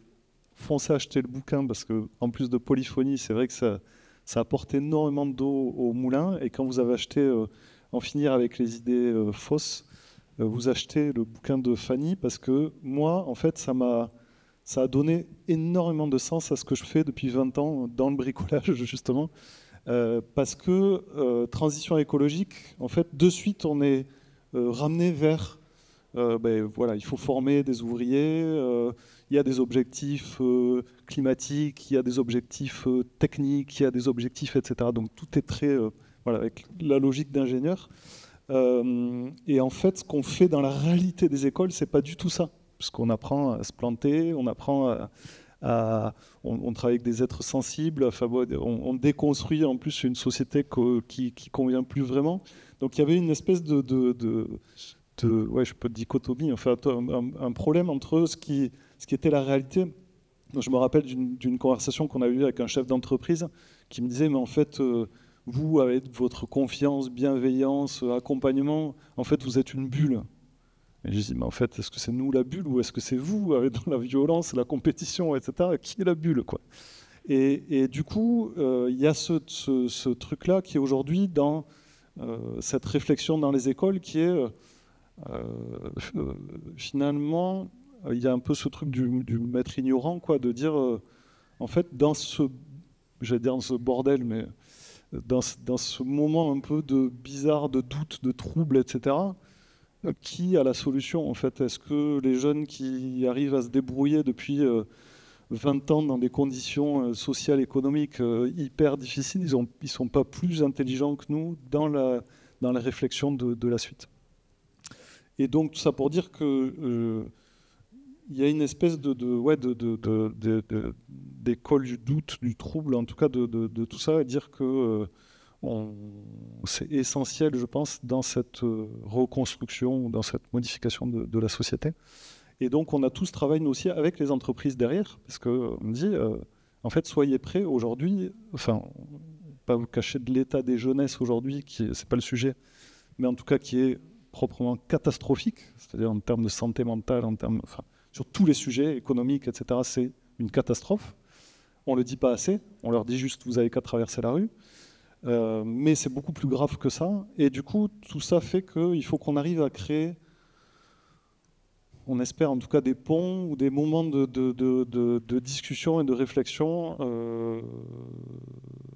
foncer acheter le bouquin, parce qu'en plus de polyphonie, c'est vrai que ça apporte énormément d'eau au moulin. Et quand vous avez acheté En finir avec les idées fausses, vous achetez le bouquin de Fanny, parce que moi, en fait, ça a donné énormément de sens à ce que je fais depuis 20 ans dans le bricolage, justement. Parce que transition écologique, en fait, de suite, on est ramené vers... voilà, il faut former des ouvriers, il y a des objectifs climatiques, il y a des objectifs techniques, il y a des objectifs, etc. Donc tout est très voilà, avec la logique d'ingénieur. Et en fait, ce qu'on fait dans la réalité des écoles, c'est pas du tout ça. Parce qu'on apprend à se planter, on apprend on travaille avec des êtres sensibles, enfin, on déconstruit en plus une société qui convient plus vraiment. Donc il y avait une espèce ouais, je peux dichotomie, enfin un problème entre ce qui était la réalité. Donc, je me rappelle d'une conversation qu'on a eue avec un chef d'entreprise qui me disait, mais en fait, vous, avec votre confiance, bienveillance, accompagnement, en fait, vous êtes une bulle. Et je dis, mais en fait, est-ce que c'est nous la bulle ou est-ce que c'est vous, avec dans la violence, la compétition, etc. Qui est la bulle, quoi. Et du coup, il y a ce truc-là qui est aujourd'hui dans cette réflexion dans les écoles qui est finalement, il y a un peu ce truc du maître ignorant, quoi, de dire, en fait, j'allais dire dans ce bordel, mais dans ce moment un peu de bizarre, de doute, de trouble, etc., qui a la solution, en fait? Est-ce que les jeunes qui arrivent à se débrouiller depuis 20 ans dans des conditions sociales, économiques hyper difficiles, ils sont pas plus intelligents que nous dans la réflexion de la suite? Et donc, tout ça pour dire que il y a une espèce d'école du doute, du trouble, en tout cas de tout ça, et dire que c'est essentiel, je pense, dans cette reconstruction, dans cette modification de la société. Et donc, on a tout ce travail, nous aussi, avec les entreprises derrière, parce qu'on me dit, en fait, soyez prêts aujourd'hui, enfin, pas vous cacher de l'état des jeunesses aujourd'hui, c'est pas le sujet, mais en tout cas qui est proprement catastrophique, c'est-à-dire en termes de santé mentale, sur tous les sujets économiques, etc., c'est une catastrophe. On ne le dit pas assez, on leur dit juste, vous n'avez qu'à traverser la rue. Mais c'est beaucoup plus grave que ça. Et du coup, tout ça fait qu'il faut qu'on arrive à créer, on espère en tout cas, des ponts ou des moments de discussion et de réflexion.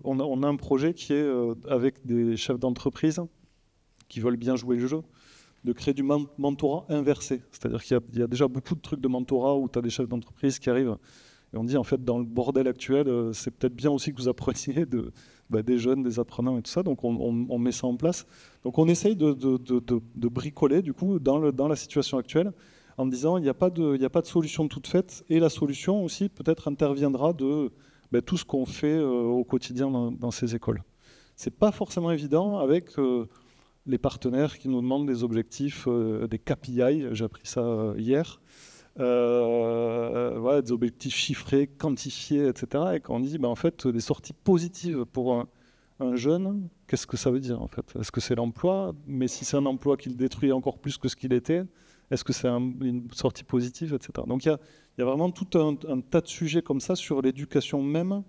On a un projet qui est avec des chefs d'entreprise qui veulent bien jouer le jeu, de créer du mentorat inversé. C'est-à-dire qu'il y a déjà beaucoup de trucs de mentorat où tu as des chefs d'entreprise qui arrivent et on dit, en fait, dans le bordel actuel, c'est peut-être bien aussi que vous appreniez des jeunes, des apprenants et tout ça. Donc, on met ça en place. Donc, on essaye de bricoler, du coup, dans la situation actuelle, en disant, il n'y a pas de solution toute faite. Et la solution aussi, peut-être, interviendra de tout ce qu'on fait au quotidien dans ces écoles. Ce n'est pas forcément évident avec les partenaires qui nous demandent des objectifs, des KPI, j'ai appris ça hier, voilà, des objectifs chiffrés, quantifiés, etc. Et quand on dit, en fait, des sorties positives pour un jeune, qu'est-ce que ça veut dire, en fait? Est-ce que c'est l'emploi? Mais si c'est un emploi qui le détruit encore plus que ce qu'il était, est-ce que c'est une sortie positive, etc. Donc il y a vraiment tout un tas de sujets comme ça sur l'éducation même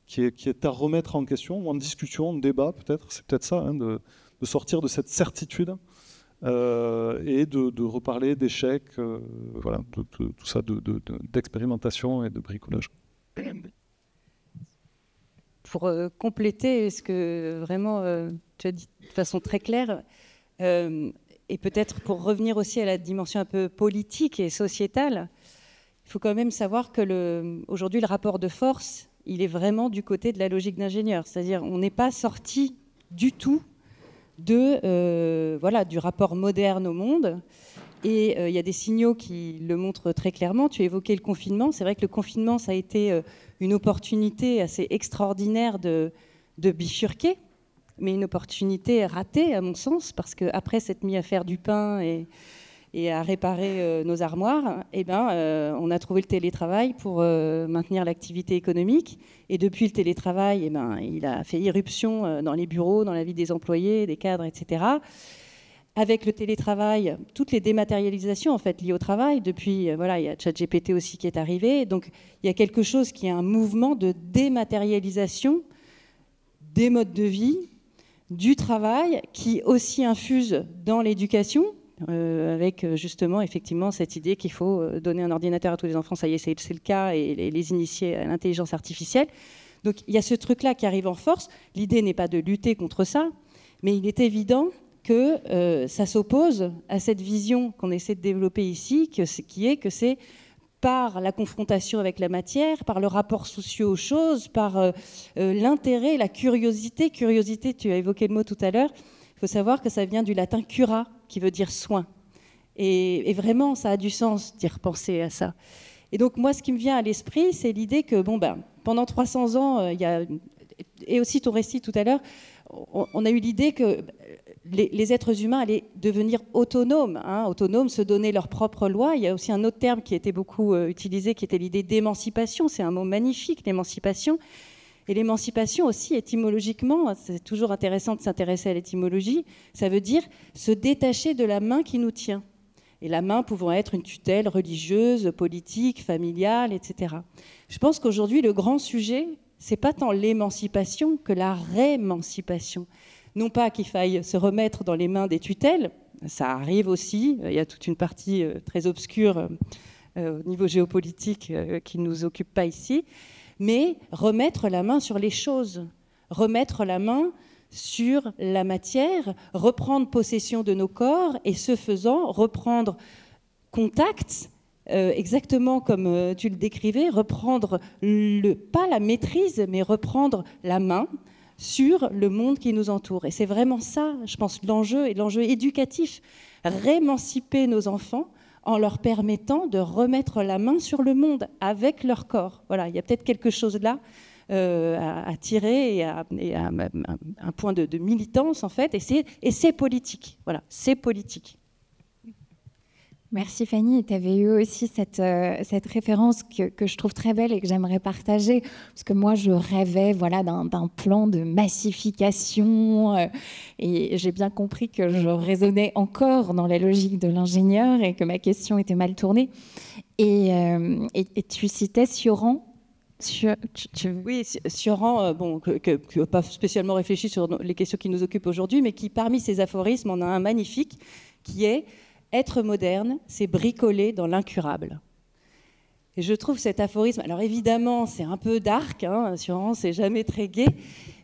qui est à remettre en question, ou en discussion, en débat peut-être. C'est peut-être ça, hein, de sortir de cette certitude et de reparler d'échecs, voilà, tout ça, d'expérimentation et de bricolage. Pour compléter ce que vraiment tu as dit de façon très claire, et peut-être pour revenir aussi à la dimension un peu politique et sociétale, il faut quand même savoir que aujourd'hui le rapport de force, il est vraiment du côté de la logique d'ingénieur. C'est-à-dire on n'est pas sorti du tout du rapport moderne au monde. Et il y a des signaux qui le montrent très clairement. Tu évoquais le confinement. C'est vrai que le confinement, ça a été une opportunité assez extraordinaire de bifurquer, mais une opportunité ratée, à mon sens, parce qu'après s'être mis à faire du pain et à réparer nos armoires, on a trouvé le télétravail pour maintenir l'activité économique. Et depuis le télétravail, il a fait irruption dans les bureaux, dans la vie des employés, des cadres, etc. Avec le télétravail, toutes les dématérialisations en fait, liées au travail, depuis, il y a ChatGPT aussi qui est arrivé. Donc il y a quelque chose qui est un mouvement de dématérialisation des modes de vie, du travail, qui aussi infuse dans l'éducation, avec justement effectivement cette idée qu'il faut donner un ordinateur à tous les enfants, ça y est, c'est le cas, et les initier à l'intelligence artificielle. Donc il y a ce truc-là qui arrive en force. L'idée n'est pas de lutter contre ça, mais il est évident que ça s'oppose à cette vision qu'on essaie de développer ici, qui est que c'est par la confrontation avec la matière, par le rapport social aux choses, par l'intérêt, la curiosité. Curiosité, tu as évoqué le mot tout à l'heure. Il faut savoir que ça vient du latin cura, qui veut dire soin. Et vraiment, ça a du sens d'y repenser à ça. Et donc, moi, ce qui me vient à l'esprit, c'est l'idée que, pendant 300 ans, et aussi ton récit tout à l'heure, on a eu l'idée que les êtres humains allaient devenir autonomes, autonomes, se donner leurs propres lois. Il y a aussi un autre terme qui était beaucoup utilisé, qui était l'idée d'émancipation. C'est un mot magnifique, l'émancipation. Et l'émancipation aussi, étymologiquement, c'est toujours intéressant de s'intéresser à l'étymologie, ça veut dire se détacher de la main qui nous tient. Et la main pouvant être une tutelle religieuse, politique, familiale, etc. Je pense qu'aujourd'hui, le grand sujet, c'est pas tant l'émancipation que la rémancipation. Non pas qu'il faille se remettre dans les mains des tutelles, ça arrive aussi, il y a toute une partie très obscure au niveau géopolitique qui ne nous occupe pas ici, mais remettre la main sur les choses, remettre la main sur la matière, reprendre possession de nos corps et ce faisant, reprendre contact, exactement comme tu le décrivais, reprendre pas la maîtrise, mais reprendre la main sur le monde qui nous entoure. Et c'est vraiment ça, je pense, l'enjeu et l'enjeu éducatif, réémanciper nos enfants en leur permettant de remettre la main sur le monde avec leur corps. Voilà, il y a peut-être quelque chose là à tirer et à un point de militance, en fait, et c'est politique. Voilà, c'est politique. Merci Fanny, tu avais eu aussi cette référence que je trouve très belle et que j'aimerais partager, parce que moi je rêvais d'un plan de massification et j'ai bien compris que je raisonnais encore dans la logique de l'ingénieur et que ma question était mal tournée. Et tu citais Sioran. Oui, Sioran, qui n'a pas spécialement réfléchi sur les questions qui nous occupent aujourd'hui, mais qui, parmi ses aphorismes, en a un magnifique qui est « Être moderne, c'est bricoler dans l'incurable ». Et je trouve cet aphorisme, alors évidemment, c'est un peu dark, Sioran, c'est jamais très gai,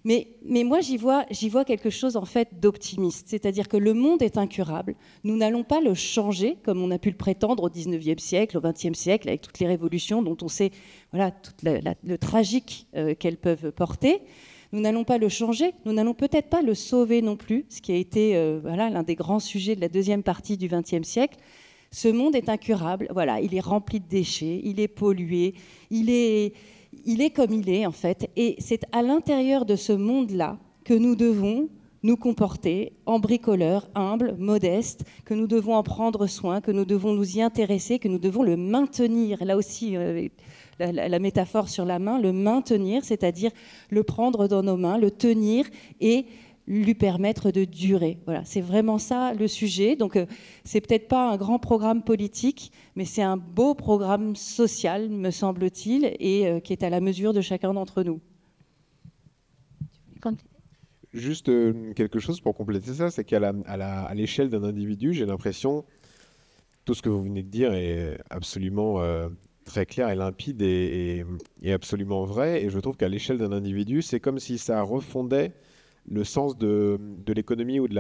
mais moi, j'y vois quelque chose, en fait, d'optimiste. C'est-à-dire que le monde est incurable. Nous n'allons pas le changer, comme on a pu le prétendre au XIXe siècle, au XXe siècle, avec toutes les révolutions dont on sait tout le tragique qu'elles peuvent porter. Nous n'allons pas le changer, nous n'allons peut-être pas le sauver non plus, ce qui a été l'un des grands sujets de la deuxième partie du XXe siècle. Ce monde est incurable, il est rempli de déchets, il est pollué, il est comme il est en fait. Et c'est à l'intérieur de ce monde-là que nous devons nous comporter en bricoleurs humbles, modestes, que nous devons en prendre soin, que nous devons nous y intéresser, que nous devons le maintenir. Là aussi, la métaphore sur la main, le maintenir, c'est-à-dire le prendre dans nos mains, le tenir et lui permettre de durer. Voilà, c'est vraiment ça le sujet. Donc, c'est peut-être pas un grand programme politique, mais c'est un beau programme social, me semble-t-il, et qui est à la mesure de chacun d'entre nous. Juste quelque chose pour compléter ça, c'est qu'à l'échelle d'un individu, j'ai l'impression, tout ce que vous venez de dire est absolument très clair et limpide et absolument vrai. Et je trouve qu'à l'échelle d'un individu, c'est comme si ça refondait le sens de l'économie ou de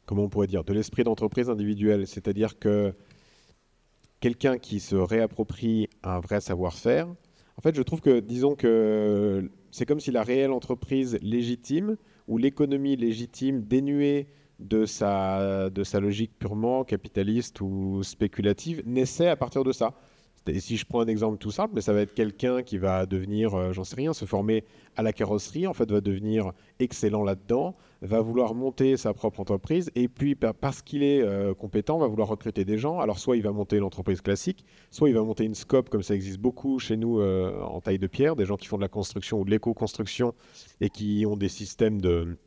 comment on pourrait dire, de l'esprit d'entreprise individuelle. C'est-à-dire que quelqu'un qui se réapproprie un vrai savoir-faire, en fait, je trouve que, disons que c'est comme si la réelle entreprise légitime ou l'économie légitime dénuée de sa logique purement capitaliste ou spéculative naissait à partir de ça. Et si je prends un exemple tout simple, mais ça va être quelqu'un qui va devenir, j'en sais rien, se former à la carrosserie, en fait, va devenir excellent là-dedans, va vouloir monter sa propre entreprise, et puis parce qu'il est compétent, va vouloir recruter des gens. Alors soit il va monter l'entreprise classique, soit il va monter une scope, comme ça existe beaucoup chez nous en taille de pierre, des gens qui font de la construction ou de l'éco-construction et qui ont des systèmes de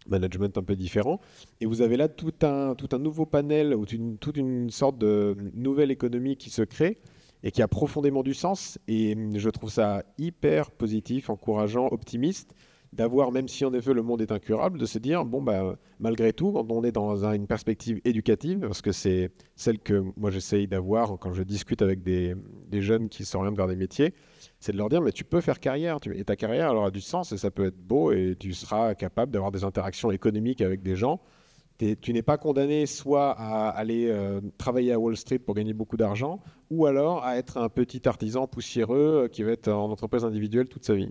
management un peu différents. Et vous avez là tout un nouveau panel, ou toute une sorte de nouvelle économie qui se crée, et qui a profondément du sens. Et je trouve ça hyper positif, encourageant, optimiste, d'avoir, même si en effet le monde est incurable, de se dire, malgré tout, quand on est dans une perspective éducative, parce que c'est celle que moi j'essaye d'avoir quand je discute avec des jeunes qui s'orientent vers des métiers, c'est de leur dire, mais tu peux faire carrière, et ta carrière elle aura du sens, et ça peut être beau, et tu seras capable d'avoir des interactions économiques avec des gens Tu n'es pas condamné soit à aller travailler à Wall Street pour gagner beaucoup d'argent, ou alors à être un petit artisan poussiéreux qui va être en entreprise individuelle toute sa vie.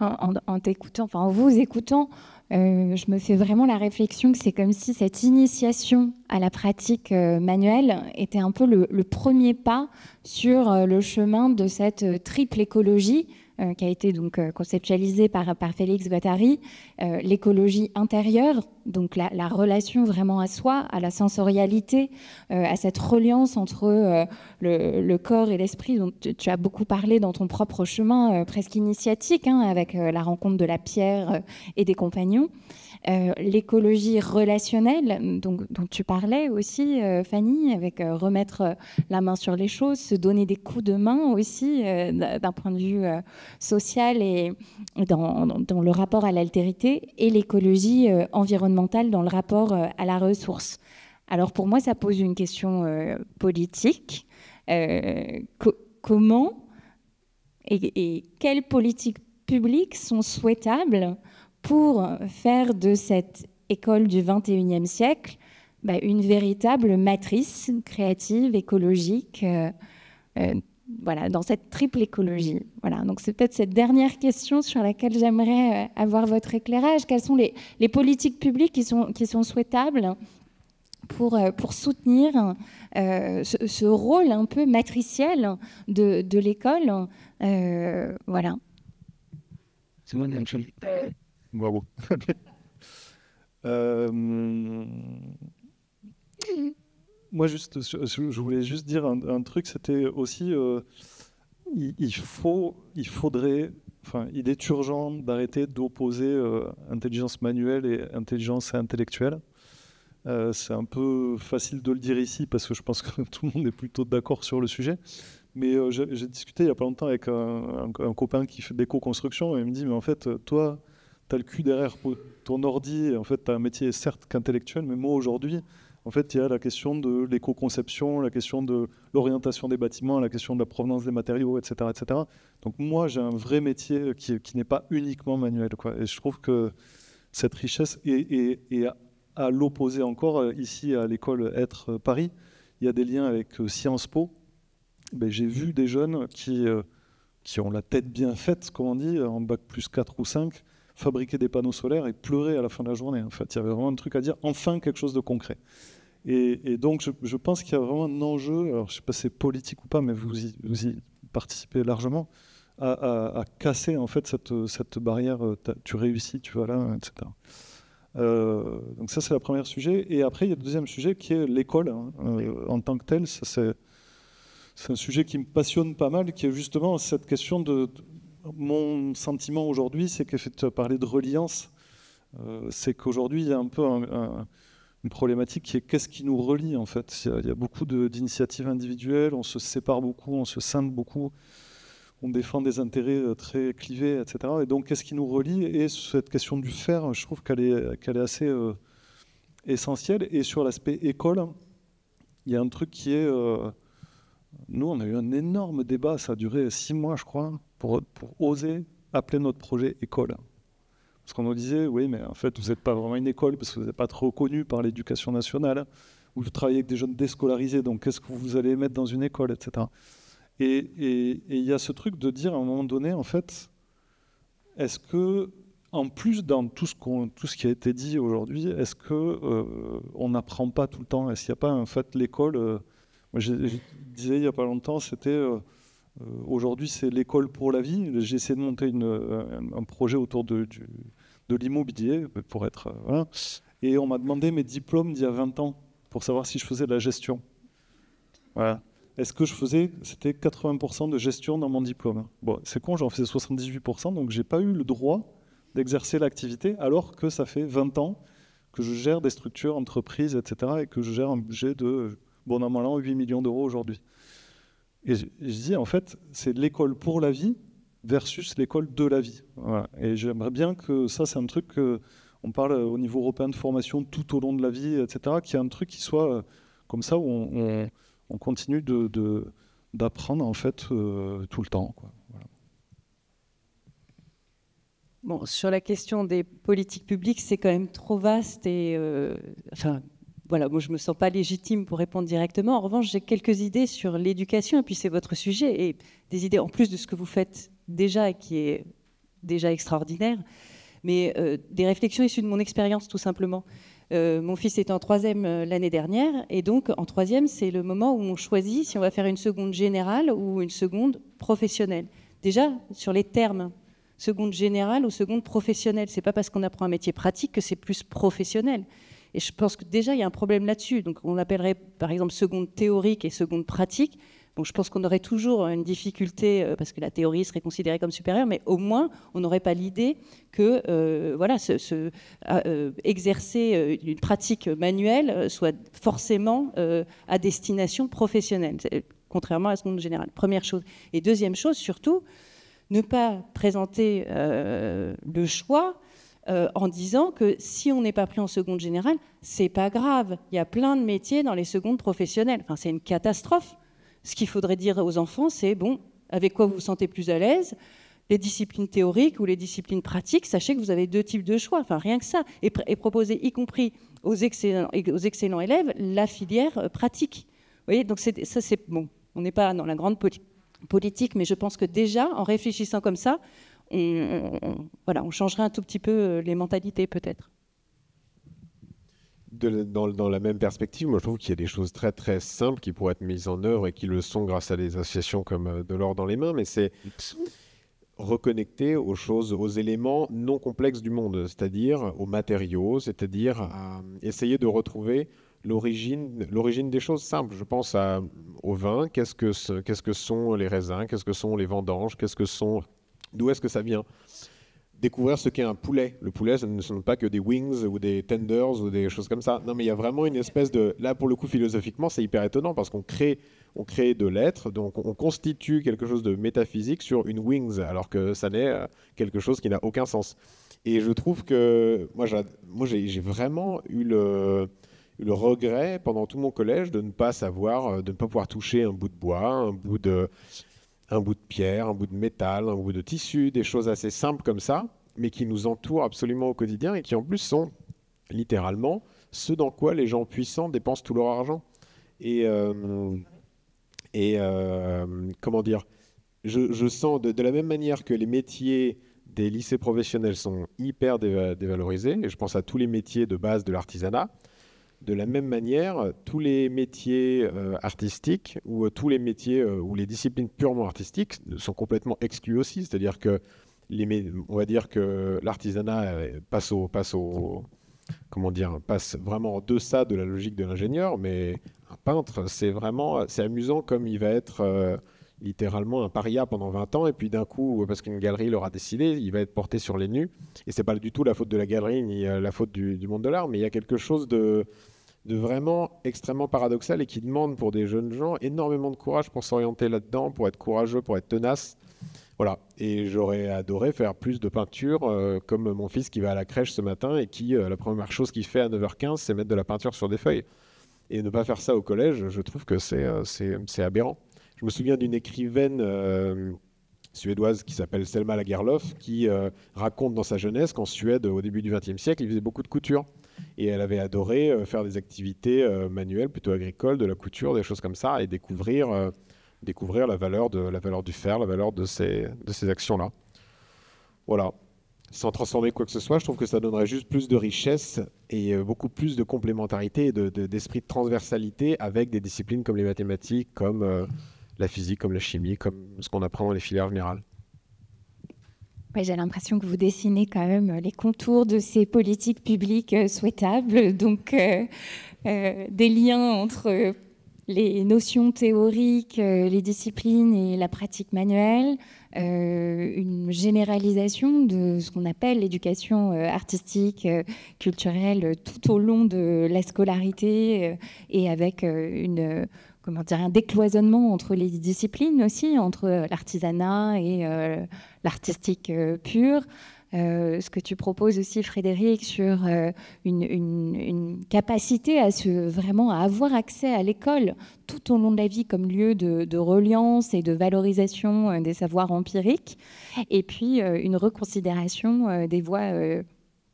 En t'écoutant, enfin en vous écoutant, je me fais vraiment la réflexion que c'est comme si cette initiation à la pratique manuelle était un peu le premier pas sur le chemin de cette triple écologie qui a été donc conceptualisée par Félix Guattari, l'écologie intérieure, donc la relation vraiment à soi, à la sensorialité, à cette reliance entre le corps et l'esprit dont tu as beaucoup parlé dans ton propre chemin presque initiatique, hein, avec la rencontre de la pierre et des compagnons. L'écologie relationnelle dont tu parlais aussi, Fanny, avec remettre la main sur les choses, se donner des coups de main aussi d'un point de vue social et dans le rapport à l'altérité, et l'écologie environnementale dans le rapport à la ressource. Alors pour moi, ça pose une question politique. Comment et quelles politiques publiques sont souhaitables pour faire de cette école du XXIe siècle une véritable matrice créative, écologique, voilà, dans cette triple écologie. Voilà, donc c'est peut-être cette dernière question sur laquelle j'aimerais avoir votre éclairage. Quelles sont les politiques publiques qui sont souhaitables pour soutenir ce rôle un peu matriciel de l'école, voilà. C'est moi, bravo. Moi, je voulais juste dire un truc, c'était aussi, il est urgent d'arrêter d'opposer intelligence manuelle et intelligence intellectuelle. C'est un peu facile de le dire ici parce que je pense que tout le monde est plutôt d'accord sur le sujet. Mais j'ai discuté il n'y a pas longtemps avec un copain qui fait de l'éco-construction et il me dit, mais en fait, toi, tu as le cul derrière ton ordi, et en fait, tu as un métier certes qu'intellectuel, mais moi, aujourd'hui, en fait, il y a la question de l'éco-conception, la question de l'orientation des bâtiments, la question de la provenance des matériaux, etc. etc. Donc moi, j'ai un vrai métier qui n'est pas uniquement manuel, quoi. Et je trouve que cette richesse est à l'opposé encore, ici à l'école Être Paris, il y a des liens avec Sciences Po. J'ai vu des jeunes qui ont la tête bien faite, comme on dit, en bac plus 4 ou 5, fabriquer des panneaux solaires et pleurer à la fin de la journée. En fait, il y avait vraiment un truc à dire, enfin quelque chose de concret. Et donc, je pense qu'il y a vraiment un enjeu, alors je ne sais pas si c'est politique ou pas, mais vous y participez largement, à casser en fait cette barrière, tu réussis, tu vas là, etc. Donc ça, c'est le premier sujet. Et après, il y a le deuxième sujet qui est l'école, hein, en tant que telle. Ça, c'est un sujet qui me passionne pas mal, qui est justement cette question mon sentiment aujourd'hui, c'est que tu as parlé de reliance, c'est qu'aujourd'hui, il y a un peu une problématique qui est qu'est-ce qui nous relie en fait. Il y a beaucoup d'initiatives individuelles, on se sépare beaucoup, on se scinde beaucoup, on défend des intérêts très clivés, etc. Et donc, qu'est-ce qui nous relie? Et cette question du faire, je trouve qu'elle est assez essentielle. Et sur l'aspect école, il y a un truc qui est... nous, on a eu un énorme débat, ça a duré 6 mois, je crois, pour oser appeler notre projet école. Parce qu'on nous disait, oui, mais en fait, vous n'êtes pas vraiment une école, parce que vous n'êtes pas trop reconnu par l'éducation nationale, ou vous travaillez avec des jeunes déscolarisés, donc qu'est-ce que vous allez mettre dans une école, etc. Et il y a ce truc de dire, à un moment donné, en fait, est-ce que, en plus, dans tout ce qui a été dit aujourd'hui, est-ce qu'on n'apprend pas tout le temps? Est-ce qu'il n'y a pas, en fait, l'école... moi, je disais il n'y a pas longtemps, c'était... aujourd'hui, c'est l'école pour la vie. J'ai essayé de monter un projet autour de l'immobilier, pour être... voilà. Et on m'a demandé mes diplômes d'il y a 20 ans, pour savoir si je faisais de la gestion. Voilà. Est-ce que je faisais... C'était 80% de gestion dans mon diplôme. Bon, c'est con, j'en faisais 78%, donc j'ai pas eu le droit d'exercer l'activité, alors que ça fait 20 ans que je gère des structures, entreprises, etc., et que je gère un budget de, bon an mal an, 8 millions d'euros aujourd'hui. Et je dis, en fait, c'est l'école pour la vie versus l'école de la vie. Voilà. Et j'aimerais bien que ça, c'est un truc qu'on parle au niveau européen de formation tout au long de la vie, etc., qu'il y ait un truc qui soit comme ça, où on continue d'apprendre, en fait, tout le temps, quoi. Voilà. Bon, sur la question des politiques publiques, c'est quand même trop vaste et enfin, voilà, moi je ne me sens pas légitime pour répondre directement. En revanche, j'ai quelques idées sur l'éducation, et puis c'est votre sujet, et des idées en plus de ce que vous faites déjà et qui est déjà extraordinaire, mais des réflexions issues de mon expérience tout simplement. Mon fils était en 3e l'année dernière, et donc en 3e, c'est le moment où on choisit si on va faire une seconde générale ou une seconde professionnelle. Déjà, sur les termes, seconde générale ou seconde professionnelle, c'est pas parce qu'on apprend un métier pratique que c'est plus professionnel. Et je pense que déjà, il y a un problème là-dessus. Donc on appellerait par exemple seconde théorique et seconde pratique. Bon, je pense qu'on aurait toujours une difficulté parce que la théorie serait considérée comme supérieure, mais au moins, on n'aurait pas l'idée que voilà, exercer une pratique manuelle soit forcément à destination professionnelle, contrairement à la seconde générale. Première chose. Et deuxième chose, surtout, ne pas présenter le choix en disant que si on n'est pas pris en seconde générale, c'est pas grave. Il y a plein de métiers dans les secondes professionnelles. Enfin, c'est une catastrophe. Ce qu'il faudrait dire aux enfants, c'est bon, avec quoi vous vous sentez plus à l'aise, les disciplines théoriques ou les disciplines pratiques, sachez que vous avez 2 types de choix, enfin rien que ça, et proposer y compris aux excellents élèves la filière pratique. Vous voyez, donc ça c'est bon, on n'est pas dans la grande politique, mais je pense que déjà, en réfléchissant comme ça, voilà, on changerait un tout petit peu les mentalités peut-être. Dans la même perspective, moi je trouve qu'il y a des choses très très simples qui pourraient être mises en œuvre et qui le sont grâce à des associations comme De l'or dans les mains, mais c'est reconnecter aux choses, aux éléments non complexes du monde, c'est-à-dire aux matériaux, c'est-à-dire à essayer de retrouver l'origine des choses simples. Je pense au vin, qu'est-ce que sont les raisins, qu'est-ce que sont les vendanges, d'où est-ce que ça vient? Découvrir ce qu'est un poulet. Le poulet, ce ne sont pas que des wings ou des tenders ou des choses comme ça. Non, mais il y a vraiment une espèce de... Là, pour le coup, philosophiquement, c'est hyper étonnant parce qu'on crée de l'être, donc on constitue quelque chose de métaphysique sur une wings, alors que ça n'est quelque chose qui n'a aucun sens. Et je trouve que... Moi, j'ai vraiment eu le regret, pendant tout mon collège, de ne pas savoir, de ne pas pouvoir toucher un bout de bois, un bout de pierre, un bout de métal, un bout de tissu, des choses assez simples comme ça, mais qui nous entourent absolument au quotidien et qui en plus sont littéralement ce dans quoi les gens puissants dépensent tout leur argent. Et comment dire, je sens de la même manière que les métiers des lycées professionnels sont hyper dévalorisés, et je pense à tous les métiers de base de l'artisanat. De la même manière, tous les métiers artistiques ou tous les métiers ou les disciplines purement artistiques sont complètement exclus aussi. C'est-à-dire que on va dire que l'artisanat passe vraiment en deçà de la logique de l'ingénieur, mais un peintre, c'est amusant comme il va être littéralement un paria pendant 20 ans, et puis d'un coup, parce qu'une galerie l'aura décidé, il va être porté sur les nus. Et c'est pas du tout la faute de la galerie ni la faute du monde de l'art, mais il y a quelque chose de vraiment extrêmement paradoxal et qui demande pour des jeunes gens énormément de courage pour s'orienter là-dedans, pour être courageux, pour être tenace. Voilà. Et j'aurais adoré faire plus de peinture comme mon fils qui va à la crèche ce matin et qui, la première chose qu'il fait à 9h15, c'est mettre de la peinture sur des feuilles. Et ne pas faire ça au collège, je trouve que c'est aberrant. Je me souviens d'une écrivaine suédoise qui s'appelle Selma Lagerlöf qui raconte dans sa jeunesse qu'en Suède, au début du XXe siècle, il faisait beaucoup de couture. Et elle avait adoré faire des activités manuelles, plutôt agricoles, de la couture, des choses comme ça, et découvrir la valeur du fer, la valeur de ces actions-là. Voilà. Sans transformer quoi que ce soit, je trouve que ça donnerait juste plus de richesse et beaucoup plus de complémentarité et d'esprit de transversalité avec des disciplines comme les mathématiques, comme la physique, comme la chimie, comme ce qu'on apprend dans les filières générales. Ouais, j'ai l'impression que vous dessinez quand même les contours de ces politiques publiques souhaitables, donc des liens entre les notions théoriques, les disciplines et la pratique manuelle, une généralisation de ce qu'on appelle l'éducation artistique, culturelle tout au long de la scolarité et avec un décloisonnement entre les disciplines aussi, entre l'artisanat et l'artistique pur. ce que tu proposes aussi, Frédéric, sur une capacité vraiment à avoir accès à l'école tout au long de la vie comme lieu de reliance et de valorisation des savoirs empiriques, et puis une reconsidération des voies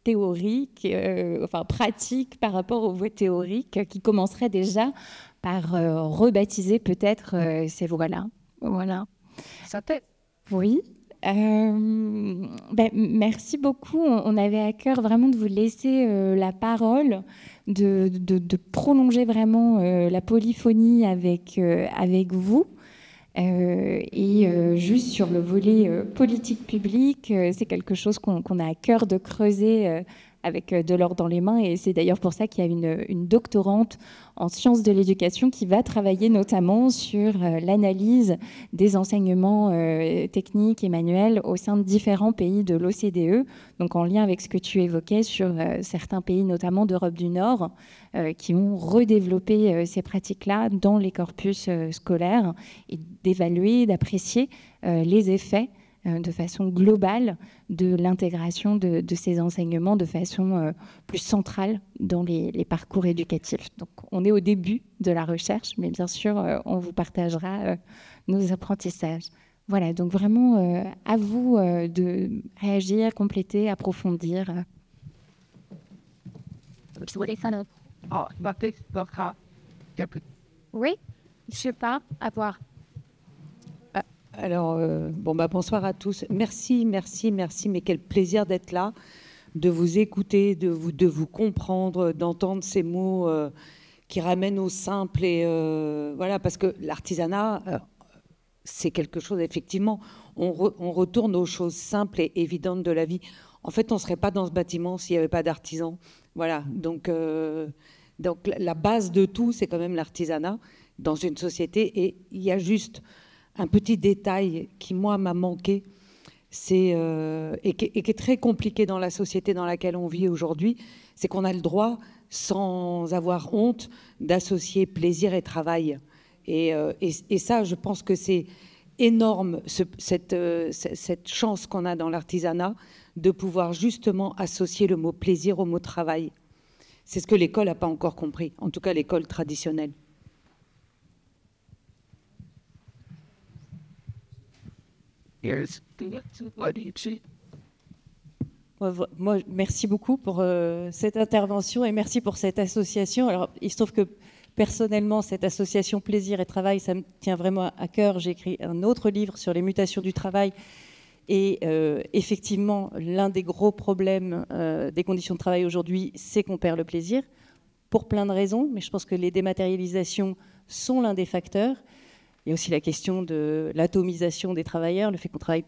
théoriques, enfin pratiques par rapport aux voies théoriques, qui commenceraient déjà par rebaptiser peut-être ces voies-là. Voilà. Ça t'aide. Oui. Merci beaucoup. On avait à cœur vraiment de vous laisser la parole, de prolonger vraiment la polyphonie avec vous. Juste sur le volet politique publique, c'est quelque chose qu'on a à cœur de creuser avec de l'or dans les mains, et c'est d'ailleurs pour ça qu'il y a une doctorante en sciences de l'éducation qui va travailler notamment sur l'analyse des enseignements techniques et manuels au sein de différents pays de l'OCDE, donc en lien avec ce que tu évoquais sur certains pays, notamment d'Europe du Nord, qui ont redéveloppé ces pratiques-là dans les corpus scolaires, et d'évaluer, d'apprécier les effets de façon globale de l'intégration de ces enseignements de façon plus centrale dans les parcours éducatifs. Donc on est au début de la recherche, mais bien sûr on vous partagera nos apprentissages. Voilà, donc vraiment à vous de réagir, compléter, approfondir. Oui, je sais pas, à voir. Alors, bonsoir à tous. Merci, mais quel plaisir d'être là, de vous écouter, de vous comprendre, d'entendre ces mots qui ramènent au simple. Et voilà, parce que l'artisanat, c'est quelque chose, effectivement, on retourne aux choses simples et évidentes de la vie. En fait, on ne serait pas dans ce bâtiment s'il n'y avait pas d'artisans. Voilà, donc la base de tout, c'est quand même l'artisanat dans une société. Et il y a juste un petit détail qui, moi, m'a manqué, et qui est très compliqué dans la société dans laquelle on vit aujourd'hui, c'est qu'on a le droit, sans avoir honte, d'associer plaisir et travail. Et ça, je pense que c'est énorme, cette chance qu'on a dans l'artisanat, de pouvoir justement associer le mot plaisir au mot travail. C'est ce que l'école n'a pas encore compris, en tout cas l'école traditionnelle. Moi, merci beaucoup pour cette intervention et merci pour cette association. Alors, il se trouve que personnellement, cette association Plaisir et Travail, ça me tient vraiment à cœur. J'ai écrit un autre livre sur les mutations du travail. Et effectivement, l'un des gros problèmes des conditions de travail aujourd'hui, c'est qu'on perd le plaisir, pour plein de raisons. Mais je pense que les dématérialisations sont l'un des facteurs. Il y a aussi la question de l'atomisation des travailleurs, le fait qu'on travaille...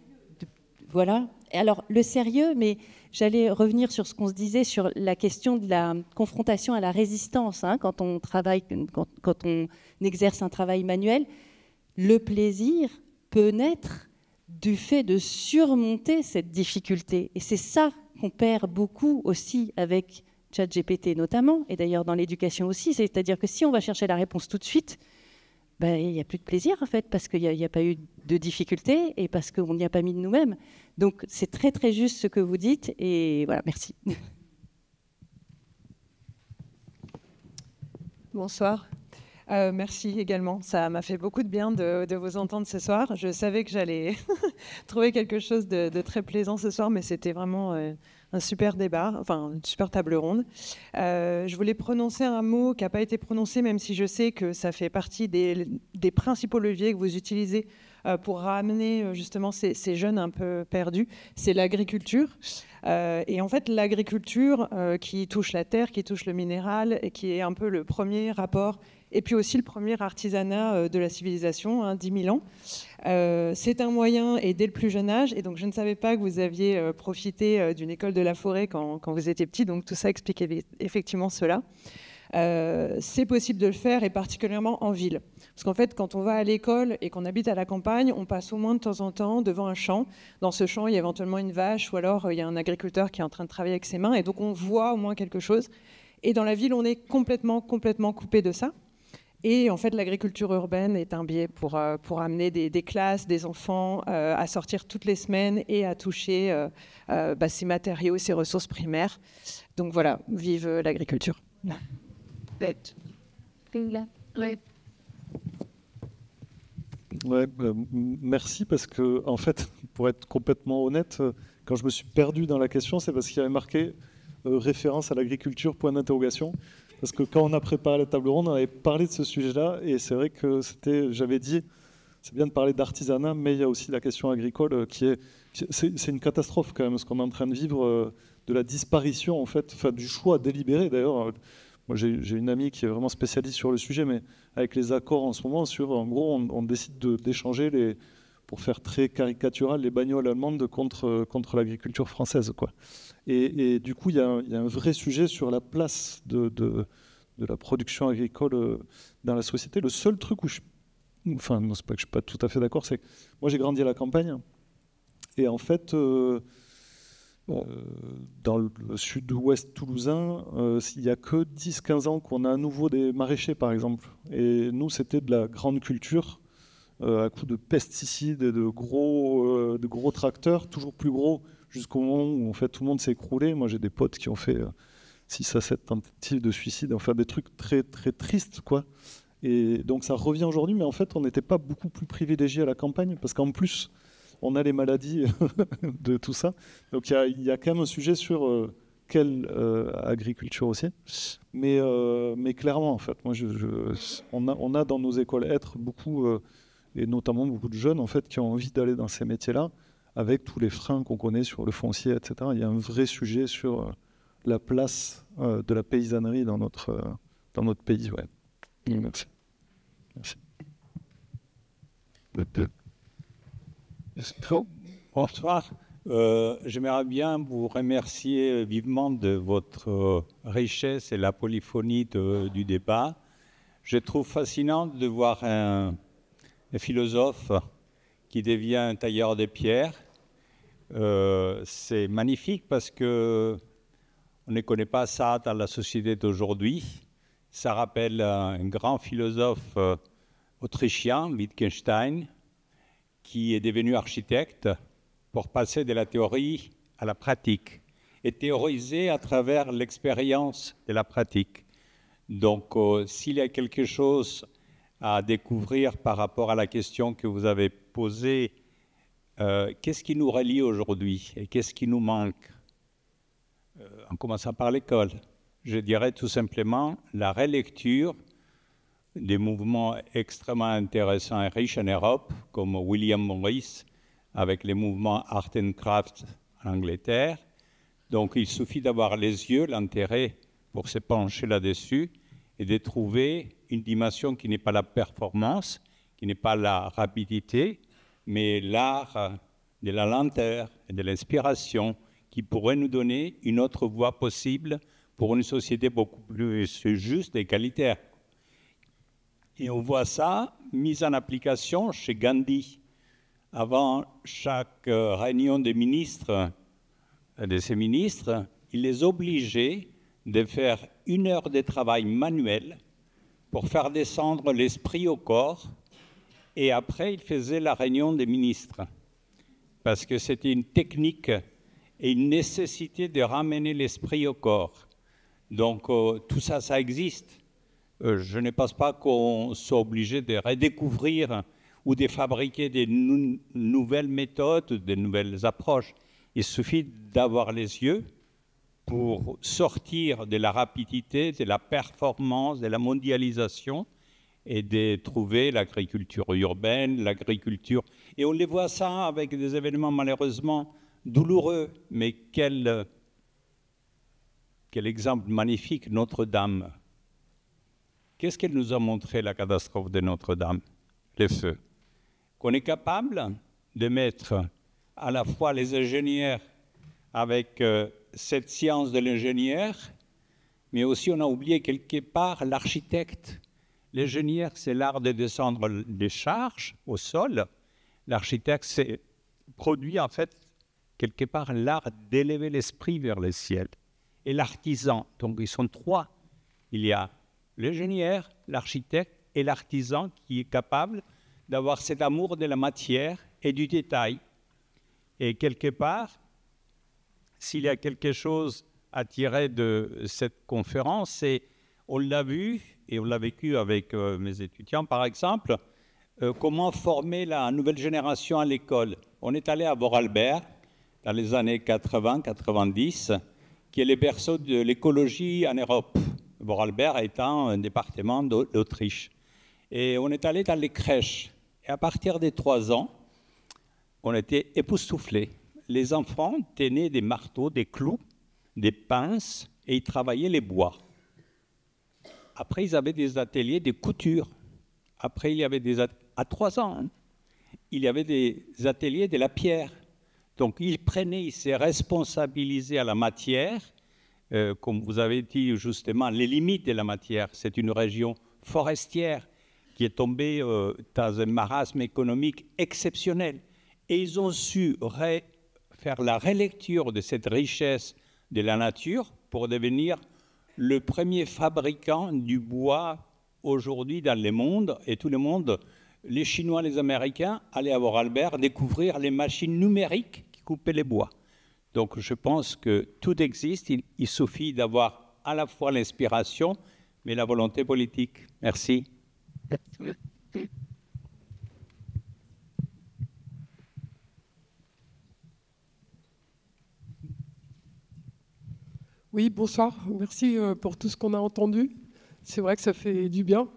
Voilà. Et alors, le sérieux, mais j'allais revenir sur ce qu'on se disait sur la question de la confrontation à la résistance. Hein, quand on travaille, quand on exerce un travail manuel, le plaisir peut naître du fait de surmonter cette difficulté. Et c'est ça qu'on perd beaucoup aussi avec ChatGPT notamment, et d'ailleurs dans l'éducation aussi. C'est-à-dire que si on va chercher la réponse tout de suite, il n'y a plus de plaisir en fait, parce qu'il n'y a pas eu de difficulté et parce qu'on n'y a pas mis de nous-mêmes. Donc c'est très très juste ce que vous dites, et voilà, merci. Bonsoir. Merci également. Ça m'a fait beaucoup de bien de vous entendre ce soir. Je savais que j'allais trouver quelque chose de très plaisant ce soir, mais c'était vraiment un super débat, enfin une super table ronde. Je voulais prononcer un mot qui n'a pas été prononcé, même si je sais que ça fait partie des principaux leviers que vous utilisez pour ramener justement ces jeunes un peu perdus. C'est l'agriculture. Et en fait, l'agriculture qui touche la terre, qui touche le minéral, et qui est un peu le premier rapport, et puis aussi le premier artisanat de la civilisation, 10 000 ans. C'est un moyen, et dès le plus jeune âge, et donc je ne savais pas que vous aviez profité d'une école de la forêt quand vous étiez petit, donc tout ça explique effectivement cela. C'est possible de le faire, et particulièrement en ville. Parce qu'en fait, quand on va à l'école et qu'on habite à la campagne, on passe au moins de temps en temps devant un champ. Dans ce champ, il y a éventuellement une vache, ou alors il y a un agriculteur qui est en train de travailler avec ses mains, et donc on voit au moins quelque chose. Et dans la ville, on est complètement coupé de ça. Et en fait, l'agriculture urbaine est un biais pour amener des classes, des enfants à sortir toutes les semaines et à toucher ces matériaux, ces ressources primaires. Donc voilà, vive l'agriculture. Ouais, merci parce que, en fait, pour être complètement honnête, quand je me suis perdu dans la question, c'est parce qu'il y avait marqué référence à l'agriculture, point d'interrogation. Parce que quand on a préparé la table ronde, on avait parlé de ce sujet-là, et c'est vrai que j'avais dit, c'est bien de parler d'artisanat, mais il y a aussi la question agricole c'est une catastrophe quand même, ce qu'on est en train de vivre, de la disparition, en fait, enfin, du choix délibéré d'ailleurs. Moi, j'ai une amie qui est vraiment spécialiste sur le sujet, mais avec les accords en ce moment, en gros, on décide d'échanger, pour faire très caricatural, les bagnoles allemandes contre l'agriculture française, quoi. Et du coup, il y a un vrai sujet sur la place de la production agricole dans la société. Le seul truc où enfin, non, c'est pas que je suis pas tout à fait d'accord, c'est que moi, j'ai grandi à la campagne, et en fait, dans le sud-ouest toulousain, il n'y a que 10-15 ans qu'on a à nouveau des maraîchers, par exemple. Et nous, c'était de la grande culture, à coup de pesticides et de gros tracteurs, toujours plus gros, jusqu'au moment où en fait, tout le monde s'est écroulé. Moi, j'ai des potes qui ont fait 6 à 7 tentatives de suicide, enfin des trucs très, très tristes, quoi. Et donc ça revient aujourd'hui, mais en fait, on n'était pas beaucoup plus privilégiés à la campagne, parce qu'en plus, on a les maladies de tout ça. Donc il y a quand même un sujet sur quelle agriculture aussi. Mais clairement, en fait, moi, on a dans nos écoles être beaucoup, et notamment beaucoup de jeunes, en fait, qui ont envie d'aller dans ces métiers-là, avec tous les freins qu'on connaît sur le foncier, etc. Il y a un vrai sujet sur la place de la paysannerie dans notre pays. Ouais. Merci. Bonsoir. J'aimerais bien vous remercier vivement de votre richesse et la polyphonie du débat. Je trouve fascinant de voir un philosophe qui devient un tailleur de pierre. C'est magnifique parce que on ne connaît pas ça dans la société d'aujourd'hui. Ça rappelle un grand philosophe autrichien, Wittgenstein, qui est devenu architecte pour passer de la théorie à la pratique et théoriser à travers l'expérience de la pratique. Donc, s'il y a quelque chose à découvrir par rapport à la question que vous avez posée, qu'est-ce qui nous relie aujourd'hui et qu'est-ce qui nous manque? En commençant par l'école, je dirais tout simplement la relecture des mouvements extrêmement intéressants et riches en Europe, comme William Morris, avec les mouvements Art and Craft en Angleterre. Donc il suffit d'avoir les yeux, l'intérêt pour se pencher là-dessus et de trouver une dimension qui n'est pas la performance, qui n'est pas la rapidité, mais l'art de la lenteur et de l'inspiration qui pourrait nous donner une autre voie possible pour une société beaucoup plus juste et égalitaire. Et on voit ça mis en application chez Gandhi. Avant chaque réunion des ministres, de ces ministres, il les obligeait de faire 1 heure de travail manuel pour faire descendre l'esprit au corps. Et après, il faisait la réunion des ministres. Parce que c'était une technique et une nécessité de ramener l'esprit au corps. Donc, tout ça, ça existe. Je ne pense pas qu'on soit obligé de redécouvrir ou de fabriquer des nouvelles méthodes, des nouvelles approches. Il suffit d'avoir les yeux pour sortir de la rapidité, de la performance, de la mondialisation et de trouver l'agriculture urbaine, l'agriculture... Et on les voit ça avec des événements malheureusement douloureux, mais quel exemple magnifique, Notre-Dame. Qu'est-ce qu'elle nous a montré, la catastrophe de Notre-Dame? Les feux. Qu'on est capable de mettre à la fois les ingénieurs avec cette science de l'ingénieur, mais aussi on a oublié quelque part l'architecte. L'ingénieur, c'est l'art de descendre des charges au sol. L'architecte, c'est produit en fait quelque part l'art d'élever l'esprit vers le ciel. Et l'artisan, donc ils sont 3. Il y a l'ingénieur, l'architecte et l'artisan qui est capable d'avoir cet amour de la matière et du détail. Et quelque part, s'il y a quelque chose à tirer de cette conférence, c'est, on l'a vu et on l'a vécu avec mes étudiants par exemple, comment former la nouvelle génération à l'école. On est allé à Vorarlberg dans les années 80-90, qui est le berceau de l'écologie en Europe. Vorarlberg étant un département d'Autriche. Et on est allé dans les crèches. Et à partir des 3 ans, on était époustouflés. Les enfants tenaient des marteaux, des clous, des pinces, et ils travaillaient les bois. Après, ils avaient des ateliers de couture. Après, il y avait à 3 ans, il y avait des ateliers de la pierre. Donc, ils se responsabilisaient à la matière, comme vous avez dit justement, les limites de la matière. C'est une région forestière qui est tombée dans un marasme économique exceptionnel. Et ils ont su faire la relecture de cette richesse de la nature pour devenir le premier fabricant du bois aujourd'hui dans le monde. Et tout le monde, les Chinois, les Américains, allaient à Vorarlberg découvrir les machines numériques qui coupaient les bois. Donc je pense que tout existe, il suffit d'avoir à la fois l'inspiration, mais la volonté politique. Merci. Oui, bonsoir. Merci pour tout ce qu'on a entendu. C'est vrai que ça fait du bien.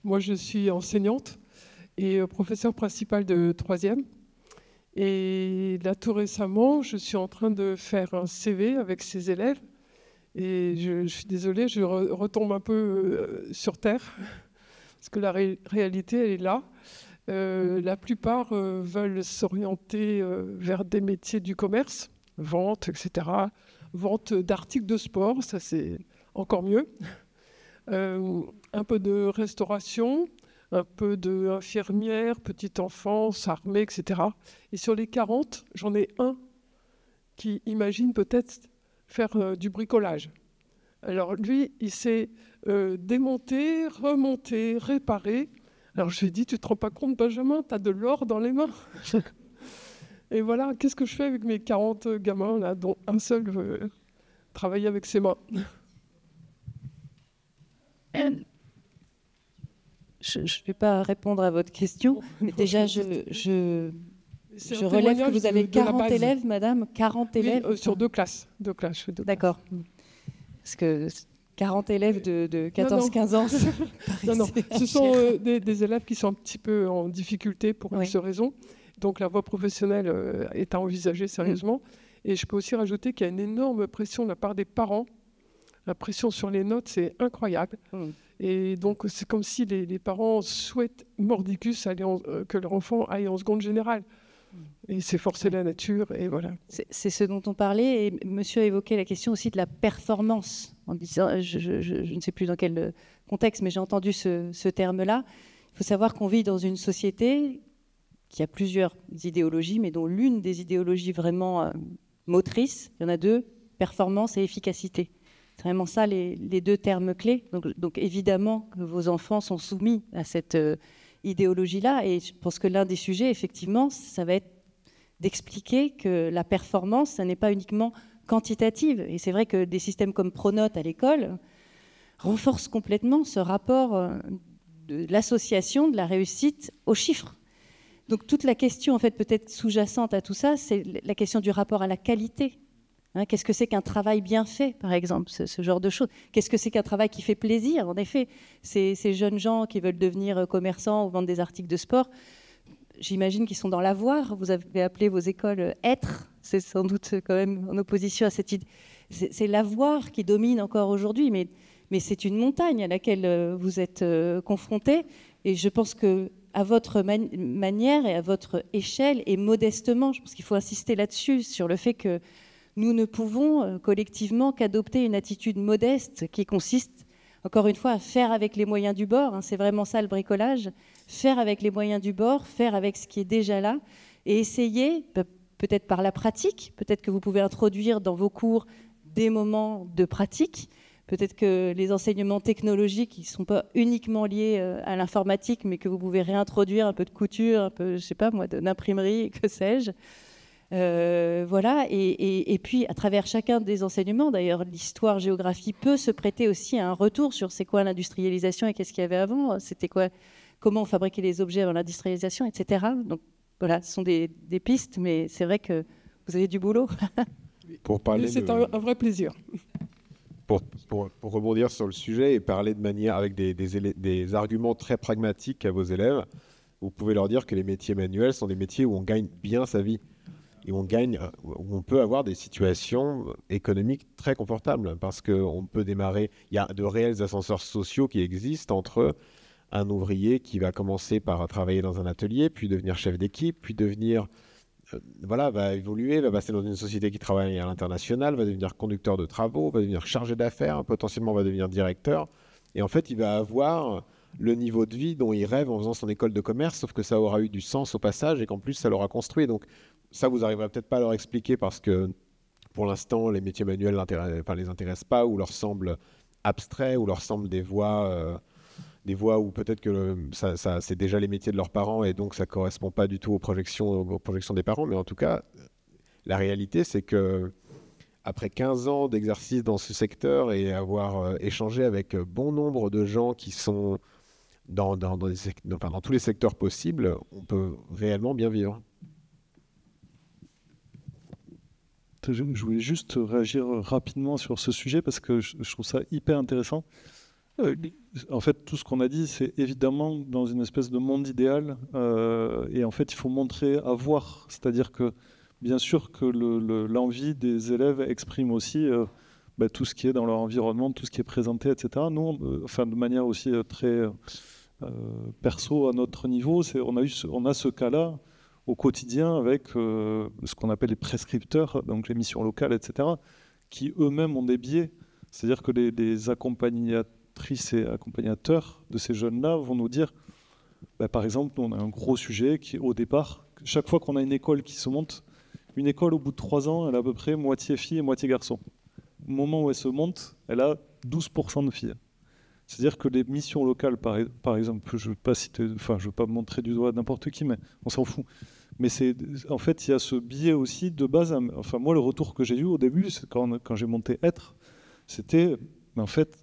Moi, je suis enseignante et professeure principale de 3e. Et là, tout récemment, je suis en train de faire un CV avec ces élèves. Et je suis désolée, je retombe un peu sur terre, parce que la réalité, elle est là. La plupart veulent s'orienter vers des métiers du commerce, vente, etc., vente d'articles de sport, ça c'est encore mieux. Un peu de restauration, un peu d'infirmière, petite enfance, armée, etc. Et sur les 40, j'en ai un qui imagine peut-être faire du bricolage. Alors lui, il sait démonter, remonter, réparer. Alors je lui ai dit, tu te rends pas compte, Benjamin, tu as de l'or dans les mains. Et voilà, qu'est-ce que je fais avec mes 40 gamins, là, dont un seul veut travailler avec ses mains. Je ne vais pas répondre à votre question. Mais déjà, je relève que vous avez 40 élèves, madame, 40 élèves. Oui, sur 2 classes. D'accord. Parce que 40 élèves de 14-15 ans. Non, ce sont des élèves qui sont un petit peu en difficulté pour X raisons. Donc la voie professionnelle est à envisager sérieusement. Et je peux aussi rajouter qu'il y a une énorme pression de la part des parents. La pression sur les notes, c'est incroyable. Et donc c'est comme si les parents souhaitent mordicus que leur enfant aille en seconde générale. Et c'est forcer la nature, et voilà. C'est ce dont on parlait, et monsieur a évoqué la question aussi de la performance, en disant, je ne sais plus dans quel contexte, mais j'ai entendu ce terme-là. Il faut savoir qu'on vit dans une société qui a plusieurs idéologies, mais dont l'une des idéologies vraiment motrices, il y en a 2, performance et efficacité. C'est vraiment ça les 2 termes clés. Donc évidemment que vos enfants sont soumis à cette idéologie-là, et je pense que l'un des sujets, effectivement, ça va être d'expliquer que la performance, ça n'est pas uniquement quantitative. Et c'est vrai que des systèmes comme Pronote à l'école renforcent complètement ce rapport de l'association de la réussite aux chiffres. Donc toute la question, en fait, peut-être sous-jacente à tout ça, c'est la question du rapport à la qualité. Qu'est-ce que c'est qu'un travail bien fait, par exemple, ce genre de choses? Qu'est-ce que c'est qu'un travail qui fait plaisir? En effet, ces jeunes gens qui veulent devenir commerçants ou vendre des articles de sport, j'imagine qu'ils sont dans l'avoir. Vous avez appelé vos écoles être. C'est sans doute quand même en opposition à cette idée. C'est l'avoir qui domine encore aujourd'hui, mais c'est une montagne à laquelle vous êtes confrontés. Et je pense qu'à votre manière et à votre échelle, et modestement, je pense qu'il faut insister là-dessus, sur le fait que nous ne pouvons collectivement qu'adopter une attitude modeste qui consiste, encore une fois, à faire avec les moyens du bord. C'est vraiment ça le bricolage. Faire avec les moyens du bord, faire avec ce qui est déjà là, et essayer, peut-être par la pratique, peut-être que vous pouvez introduire dans vos cours des moments de pratique, Peut-être que les enseignements technologiques qui ne sont pas uniquement liés à l'informatique, mais que vous pouvez réintroduire un peu de couture, un peu, je sais pas moi, d'imprimerie, que sais-je. Voilà, et puis à travers chacun des enseignements, d'ailleurs, l'histoire, géographie peut se prêter aussi à un retour sur c'est quoi l'industrialisation et qu'est-ce qu'il y avait avant, c'était quoi, comment on fabriquait les objets avant l'industrialisation, etc. Donc voilà, ce sont des pistes, mais c'est vrai que vous avez du boulot. Pour parler C'est un vrai plaisir. Pour rebondir sur le sujet et parler de manière avec des arguments très pragmatiques à vos élèves, vous pouvez leur dire que les métiers manuels sont des métiers où on gagne bien sa vie et où on peut avoir des situations économiques très confortables parce qu'on peut démarrer. Il y a de réels ascenseurs sociaux qui existent entre un ouvrier qui va commencer par travailler dans un atelier, puis devenir chef d'équipe, puis devenir va évoluer, va passer dans une société qui travaille à l'international, va devenir conducteur de travaux, va devenir chargé d'affaires, potentiellement va devenir directeur. Et en fait, il va avoir le niveau de vie dont il rêve en faisant son école de commerce, sauf que ça aura eu du sens au passage et qu'en plus, ça l'aura construit. Donc ça, vous n'arriverez peut-être pas à leur expliquer parce que pour l'instant, les métiers manuels les intéressent pas ou leur semblent abstraits ou leur semblent des voies où peut-être que c'est déjà les métiers de leurs parents et donc ça ne correspond pas du tout aux projections des parents. Mais en tout cas, la réalité, c'est que après 15 ans d'exercice dans ce secteur et avoir échangé avec bon nombre de gens qui sont dans tous les secteurs possibles, on peut réellement bien vivre. Je voulais juste réagir rapidement sur ce sujet parce que je trouve ça hyper intéressant. En fait, tout ce qu'on a dit, c'est évidemment dans une espèce de monde idéal. Et en fait, il faut montrer à voir. C'est-à-dire que, bien sûr, que l'envie des élèves exprime aussi tout ce qui est dans leur environnement, tout ce qui est présenté, etc. Nous, de manière aussi très perso à notre niveau, on a ce cas-là au quotidien avec ce qu'on appelle les prescripteurs, donc les missions locales, etc., qui eux-mêmes ont des biais. C'est-à-dire que les accompagnatrices et accompagnateurs de ces jeunes-là vont nous dire, par exemple, nous, on a un gros sujet qui, au départ, chaque fois qu'on a une école qui se monte, une école, au bout de 3 ans, elle a à peu près moitié filles et moitié garçons. Au moment où elle se monte, elle a 12% de filles. C'est-à-dire que les missions locales, par exemple, je ne veux pas montrer du doigt n'importe qui, mais on s'en fout. Mais en fait, il y a ce biais aussi de base. Enfin, moi, le retour que j'ai eu au début, quand j'ai monté Être, c'était, en fait,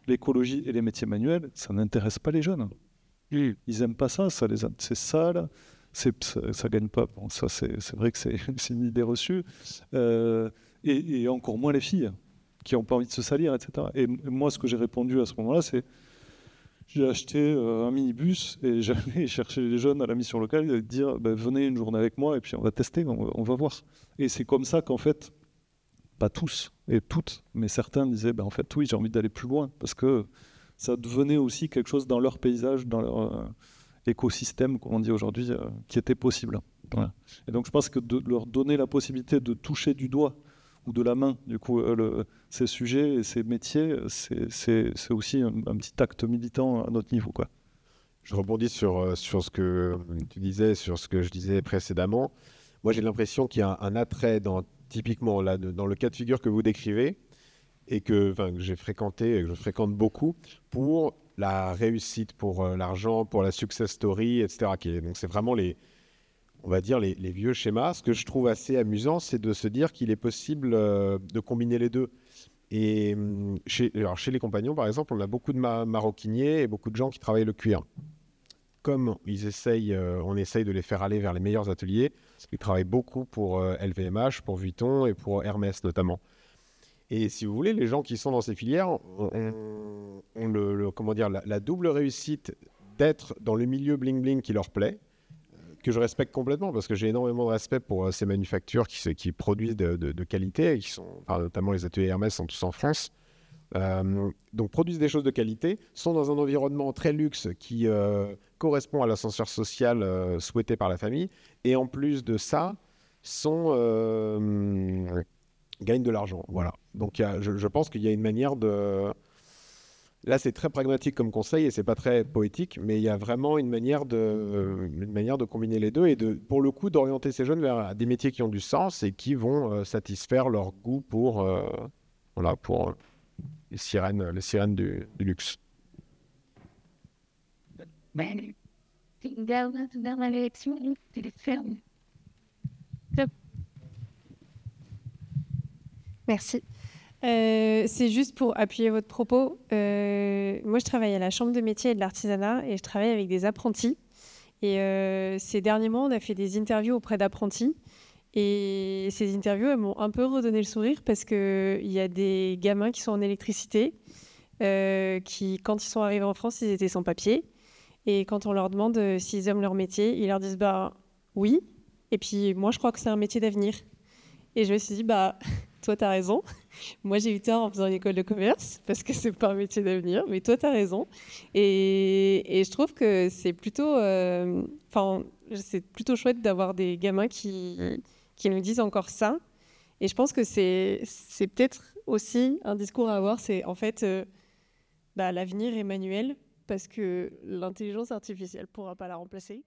l'écologie et les métiers manuels, ça n'intéresse pas les jeunes. Ils n'aiment pas ça, c'est sale, ça gagne pas. Bon, ça, c'est vrai que c'est une idée reçue. Et encore moins les filles, qui n'ont pas envie de se salir, etc. Et moi, ce que j'ai répondu à ce moment-là, c'est j'ai acheté un minibus et j'allais chercher les jeunes à la mission locale et dire venez une journée avec moi et puis on va tester, on va voir. Et c'est comme ça qu'en fait, pas tous et toutes, mais certains disaient en fait oui, j'ai envie d'aller plus loin parce que ça devenait aussi quelque chose dans leur paysage, dans leur écosystème, comme on dit aujourd'hui, qui était possible. Voilà. Et donc je pense que de leur donner la possibilité de toucher du doigt ou de la main, du coup, ces sujets et ces métiers, c'est aussi un petit acte militant à notre niveau, quoi. Je rebondis sur ce que tu disais, sur ce que je disais précédemment. Moi, j'ai l'impression qu'il y a un attrait, typiquement là, dans le cas de figure que vous décrivez, et que j'ai fréquenté, et que je fréquente beaucoup, pour la réussite, pour l'argent, pour la success story, etc. Donc, c'est vraiment on va dire les vieux schémas. Ce que je trouve assez amusant, c'est de se dire qu'il est possible de combiner les deux. Et chez les compagnons, par exemple, on a beaucoup de maroquiniers et beaucoup de gens qui travaillent le cuir. Comme on essaye de les faire aller vers les meilleurs ateliers, ils travaillent beaucoup pour LVMH, pour Vuitton et pour Hermès notamment. Et si vous voulez, les gens qui sont dans ces filières ont la double réussite d'être dans le milieu bling-bling qui leur plaît, que je respecte complètement parce que j'ai énormément de respect pour ces manufactures qui produisent de qualité, notamment les ateliers Hermès sont tous en France, donc produisent des choses de qualité, sont dans un environnement très luxe qui correspond à l'ascenseur social souhaité par la famille, et en plus de ça, gagnent de l'argent. Voilà. Donc je pense qu'il y a une manière de... Là, c'est très pragmatique comme conseil et c'est pas très poétique, mais il y a vraiment une manière de combiner les deux et pour le coup, d'orienter ces jeunes vers des métiers qui ont du sens et qui vont satisfaire leur goût pour sirènes du luxe. Merci. C'est juste pour appuyer votre propos. Moi, je travaille à la Chambre de métier et de l'artisanat et je travaille avec des apprentis. Et ces derniers mois, on a fait des interviews auprès d'apprentis. Et ces interviews, elles m'ont un peu redonné le sourire parce qu'il y a des gamins qui sont en électricité, qui, quand ils sont arrivés en France, ils étaient sans papier. Et quand on leur demande s'ils aiment leur métier, ils leur disent bah oui. Et puis moi, je crois que c'est un métier d'avenir. Et je me suis dit bah toi, t'as raison. Moi, j'ai eu tort en faisant une école de commerce parce que c'est pas un métier d'avenir. Mais toi, t'as raison. Et je trouve que c'est plutôt, c'est plutôt chouette d'avoir des gamins qui nous disent encore ça. Et je pense que c'est peut-être aussi un discours à avoir. C'est en fait l'avenir est manuel parce que l'intelligence artificielle pourra pas la remplacer.